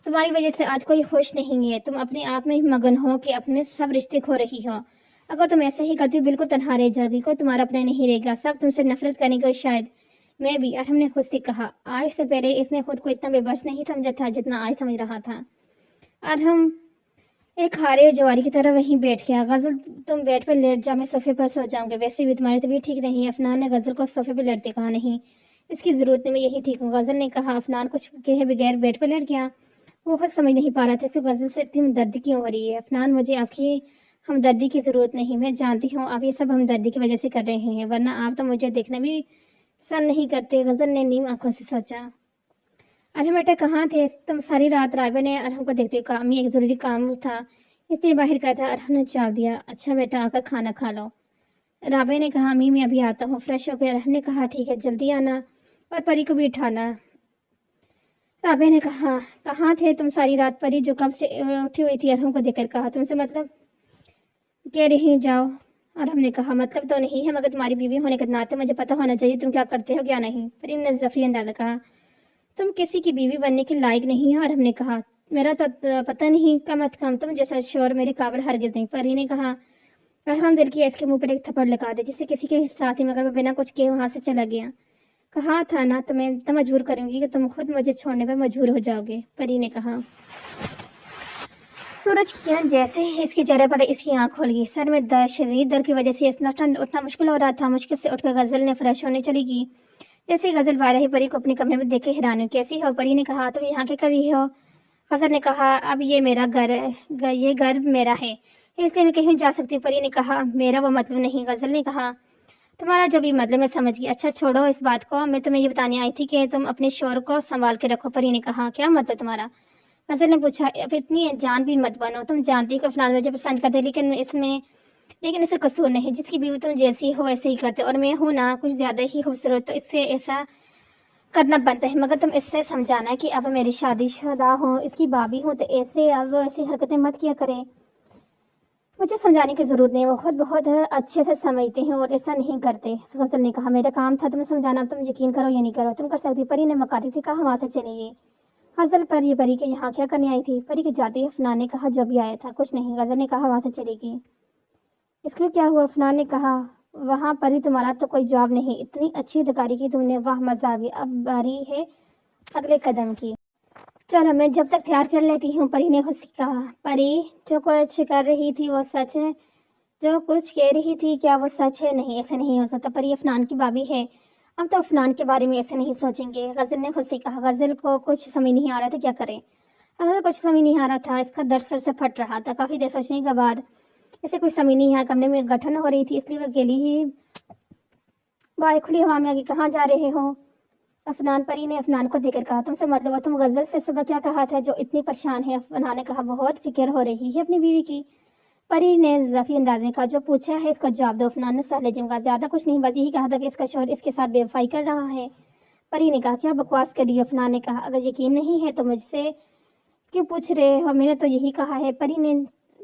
तुम्हारी वजह से आज कोई खुश नहीं है, तुम अपने आप में ही मगन हो कि अपने सब रिश्ते खो रही हो। अगर तुम ऐसा ही करती बिल्कुल तनहा रह जाओगी, कोई तुम्हारा अपना नहीं रहेगा, सब तुमसे नफरत करेंगे। शायद मैं भी। और हमने खुद से कहा आज से पहले इसने खुद को इतना बेबस नहीं समझा था जितना आज समझ रहा था। और हम एक हारे जवारी की तरह वहीं बैठ गया। गजल तुम बेड पर लेट जा, मैं सोफे पर सो जाऊंगा, वैसे भी तुम्हारी तबीयत ठीक नहीं है। अफनान ने गजल को सोफे पर लेटते कहा नहीं इसकी जरूरत नहीं, मैं यही ठीक हूँ। गजल ने कहा। अफनान कुछ कहे बगैर बेड पर लेट गया। وہ خود سمجھ نہیں پا رہا تھا اس کو غزل سے اتنی ہمدردی کیوں ہو رہی ہے۔ عفنان مجھے آپ کی ہمدردی کی ضرورت نہیں، میں جانتی ہوں آپ یہ سب ہمدردی کی وجہ سے کر رہے ہیں، ورنہ آپ تو مجھے دیکھنا بھی پسند نہیں کرتے۔ غزل نے نیم آنکھوں سے سوچا۔ ارحم بیٹا کہاں تھے تم؟ ساری رات رابعہ نے ارحم کو دیکھتے ہوئے کہا۔ امی ایک ضروری کام تھا اس لیے باہر گیا تھا، ارحم نے جواب دیا۔ اچھا بیٹا آ کر کھانا کھا لو۔ رابعہ نے کہا امی میں ابھی آتا ہوں، فریش ہو کے۔ ارحم نے کہا ٹھیک ہے جلدی آنا اور پری کو بھی اٹھانا۔ رابعہ نے کہا کہاں تھے تم ساری رات؟ پری جو کب سے اٹھی ہوئی تھی ارحم کو دیکھ کر کہا تم سے مطلب کہہ رہی جاؤ۔ ارحم نے کہا مطلب تو نہیں ہے مگر تمہاری بیوی ہونے کے ناطے مجھے پتہ ہونا چاہیے تم کیا کرتے ہو کیا نہیں۔ پری نے ظفری انداز میں کہا تم کسی کی بیوی بننے کے لائق نہیں ہو۔ ارحم نے کہا میرا تو پتہ نہیں، کم از کم تم جیسا شوہر میرے قابل ہرگز نہیں۔ پری نے کہا ارحم دل کی اس کے منہ پر ایک تھپڑ لگا دے جسے کسی کے ساتھ ہی، مگر وہ بنا کچھ کہے وہاں سے چلا گیا۔ کہا تھا نا تمہیں تو مجبور کروں گی کہ تم خود مجھے چھوڑنے پر مجبور ہو جاؤ گے، پری نے کہا۔ سورج کی کرن جیسے ہی اس کے چہرے پر اس کی آنکھ کھول گئی، سر میں شدید درد کی وجہ سے اٹھنا مشکل ہو رہا تھا۔ مشکل سے اٹھ کر غزل نے فریش ہونے چلی گئی۔ جیسے غزل باہر رہی پری کو اپنے کمرے میں دیکھ کے حیران ہوئی۔ کیسی ہو؟ پری نے کہا تم یہاں کیا کر رہی ہو؟ غزل نے کہا اب یہ میرا گھر ہے، یہ گھر میرا ہے اس لیے میں کہیں جا سکتی۔ پری نے کہا میرا وہ مطلب نہیں۔ غزل نے کہا تمہارا جو بھی مطلب میں سمجھ گئی۔ اچھا چھوڑو اس بات کو، میں تمہیں یہ بتانے آئی تھی کہ تم اپنے شوہر کو سنبھال کے رکھو۔ پری نے کہا کیا مطلب تمہارا؟ غزل نے پوچھا اب اتنی جان بھی مت بنو، تم جانتی ہو کہ عفنان مجھے پسند کرتے لیکن اسے قصور نہیں، جس کی بیوی تم جیسی ہو ایسے ہی کرتے، اور میں ہوں نا کچھ زیادہ ہی خوبصورت تو اس سے ایسا کرنا بنتا ہے، مگر تم اس سے سمجھانا کہ اب میری شادی شدہ ہوں، اس کی بابی ہوں، تو ایسی حرکتیں مت کیا کرے۔ مجھے سمجھانے کی ضرورت نہیں، وہ خود بہت اچھے سے سمجھتے ہیں اور ایسا نہیں کرتے۔ غزل نے کہا میرا کام تھا تمہیں سمجھانا، اب تم یقین کرو یا نہیں کرو تم کر سکتی۔ پری نے مکاری سے کہا وہاں سے چلی گئی۔ غزل پر یہ پری کے یہاں کیا کرنے آئی تھی؟ پری کے جاتے ہی عفنان نے کہا جو بھی آیا تھا کچھ نہیں۔ غزل نے کہا وہاں سے چلی گئی۔ اس کو کیا ہوا؟ عفنان نے کہا وہاں پری تمہارا تو کوئی جواب نہیں، اتنی اچھی اداکاری کی تم نے، واہ مزہ آ گیا، اب باری ہے اگلے قدم کی، چلو میں جب تک تیار کر لیتی ہوں۔ پری نے خود سے کہا پری جو کچھ کر رہی تھی وہ سچ ہے؟ جو کچھ کہہ رہی تھی کیا وہ سچ ہے؟ نہیں ایسا نہیں ہو سکتا، پری عفنان کی بابی ہے، اب تو عفنان کے بارے میں ایسے نہیں سوچیں گے۔ غزل نے خود سے کہا۔ غزل کو کچھ سمجھ نہیں آ رہا تھا کیا کرے، غزل کچھ سمجھ نہیں آ رہا تھا، اس کا درد سر سے پھٹ رہا تھا۔ کافی دیر سوچنے کے بعد اسے کچھ سمجھ نہیں آیا، کمرے میں گٹھن ہو رہی تھی اس لیے وہ اکیلی ہی باہر کھلی ہوا میں آگے کہاں جا رہے ہو عفنان؟ پری نے عفنان کو دیکھ کر کہا تم سے مطلب تم غزل سے صبح کیا کہا تھا جو اتنی پریشان ہے؟ عفنان نے کہا بہت فکر ہو رہی ہے اپنی بیوی کی۔ پری نے ظفری انداز میں کہا جو پوچھا ہے اس کا جواب دو۔ عفنان نے سہلے جمگا زیادہ کچھ نہیں، بس یہی کہا تھا کہ اس کا شوہر اس کے ساتھ بے وفائی کر رہا ہے۔ پری نے کہا کیا بکواس کر رہی ہے؟ عفنان نے کہا اگر یقین نہیں ہے تو مجھ سے کیوں پوچھ رہے ہو، میں نے تو یہی کہا ہے۔ پری نے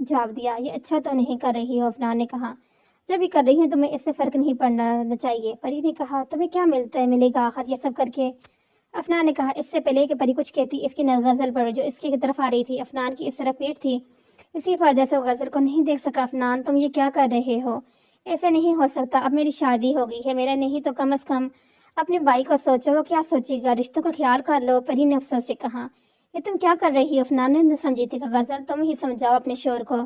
جواب دیا یہ اچھا تو نہیں کر رہی ہو؟ عفنان نے کہا جو بھی کر رہی ہیں تمہیں اس سے فرق نہیں پڑنا چاہیے۔ پری نے کہا تمہیں کیا ملے گا آخر یہ سب کر کے؟ عفنان نے کہا اس سے پہلے کہ پری کچھ کہتی اس کی غزل پر جو اس کی طرف آ رہی تھی، عفنان کی اس طرف پیٹ تھی، اسی وجہ سے وہ غزل کو نہیں دیکھ سکا۔ عفنان تم یہ کیا کر رہے ہو؟ ایسے نہیں ہو سکتا، اب میری شادی ہو گئی ہے، میرا نہیں تو کم از کم اپنے بھائی کو سوچو، وہ کیا سوچے گا، رشتوں کا خیال کر لو۔ پری نے افسوس سے کہا یہ تم کیا کر رہی ہو؟ عفنان نے سمجھی تھی کہ غزل تم ہی سمجھاؤ اپنے شوہر کو،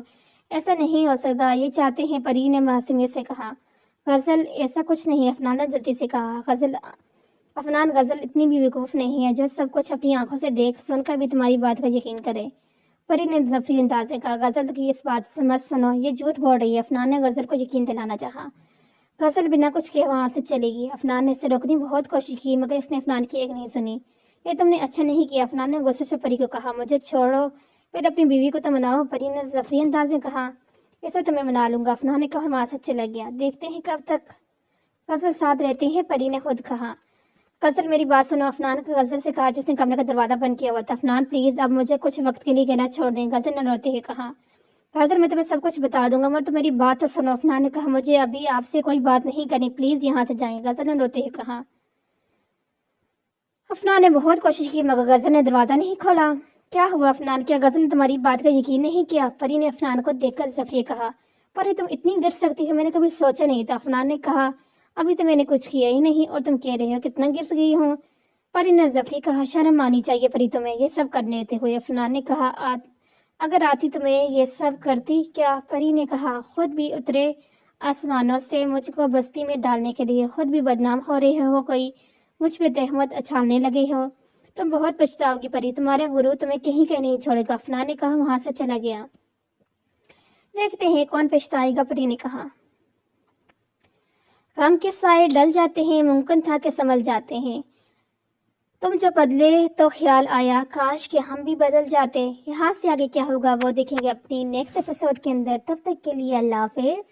ایسا نہیں ہو سکتا، یہ چاہتے ہیں۔ پری نے معصومیت سے کہا غزل ایسا کچھ نہیں ہے۔ عفنان نے جلدی سے کہا عفنان غزل اتنی بھی بیوقوف نہیں ہے جو سب کچھ اپنی آنکھوں سے دیکھ سن کر بھی تمہاری بات کا یقین کرے۔ پری نے ظفری انداز میں کہا غزل کی اس بات سے مت سنو، یہ جھوٹ بول رہی ہے۔ عفنان نے غزل کو یقین دلانا چاہا۔ غزل بنا کچھ کہے وہاں سے چلے گی۔ عفنان نے اسے روکنے کی بہت کوشش کی مگر اس نے عفنان کی ایک نہیں سنی۔ یہ تم نے اچھا نہیں کیا، عفنان نے غصے سے پری کو کہا، مجھے چھوڑو پھر اپنی بیوی کو تو مناؤ۔ پری نے ظفری انداز میں کہا اسے تو میں منا لوں گا۔ عفنان نے کہا وہاں سے چلا گیا۔ دیکھتے ہیں کب تک غزل ساتھ رہتے ہیں، پری نے خود کہا۔ غزل میری بات سنو، عفنان نے غزل سے کہا جس نے کمرے کا دروازہ بند کیا ہوا تھا۔ عفنان پلیز اب مجھے کچھ وقت کے لیے کہنا چھوڑ دیں، غزل نے روتے ہوئے کہا۔ غزل میں تمہیں سب کچھ بتا دوں گا مگر تم میری بات تو سنو۔ عفنان نے کہا مجھے ابھی آپ سے کوئی بات نہیں کرنی، پلیز یہاں سے جائیں، غزل نے روتے ہوئے کہا۔ عفنان نے بہت کوشش کی مگر غزل نے دروازہ نہیں کھولا۔ کیا ہوا عفنان، کیا غزل نے تمہاری بات کا یقین نہیں کیا؟ پری نے عفنان کو دیکھ کر ظفری کہا پری تم اتنی گر سکتی ہو، میں نے کبھی سوچا نہیں تھا۔ عفنان نے کہا ابھی تو میں نے کچھ کیا ہی نہیں اور تم کہہ رہے ہو کتنا گر گئی ہوں۔ پری نے ظفری کہا شرم آنی چاہیے پری تمہیں یہ سب کرنے ہوئے۔ عفنان نے کہا اگر آتی تمہیں یہ سب کرتی کیا؟ پری نے کہا خود بھی اترے آسمانوں سے مجھ کو بستی میں ڈالنے کے لیے، خود بھی بدنام ہو رہے ہو، کوئی مجھ پہ تہمت اچھالنے لگے ہو۔ تم بہت پچھتاؤ گی پری، تمہارا غرور تمہیں کہیں کہیں نہیں چھوڑے گا، افنان نے کہا، وہاں سے چلا گیا۔ دیکھتے ہیں کون پچھتائے گا، پری نے کہا۔ غم کے سائے ڈل جاتے ہیں، ممکن تھا کہ سنبھل جاتے ہیں، تم جو بدلے تو خیال آیا کاش کہ ہم بھی بدل جاتے۔ یہاں سے آگے کیا ہوگا وہ دیکھیں گے اپنی نیکسٹ ایپیسوڈ کے اندر، تب تک کے لیے اللہ حافظ۔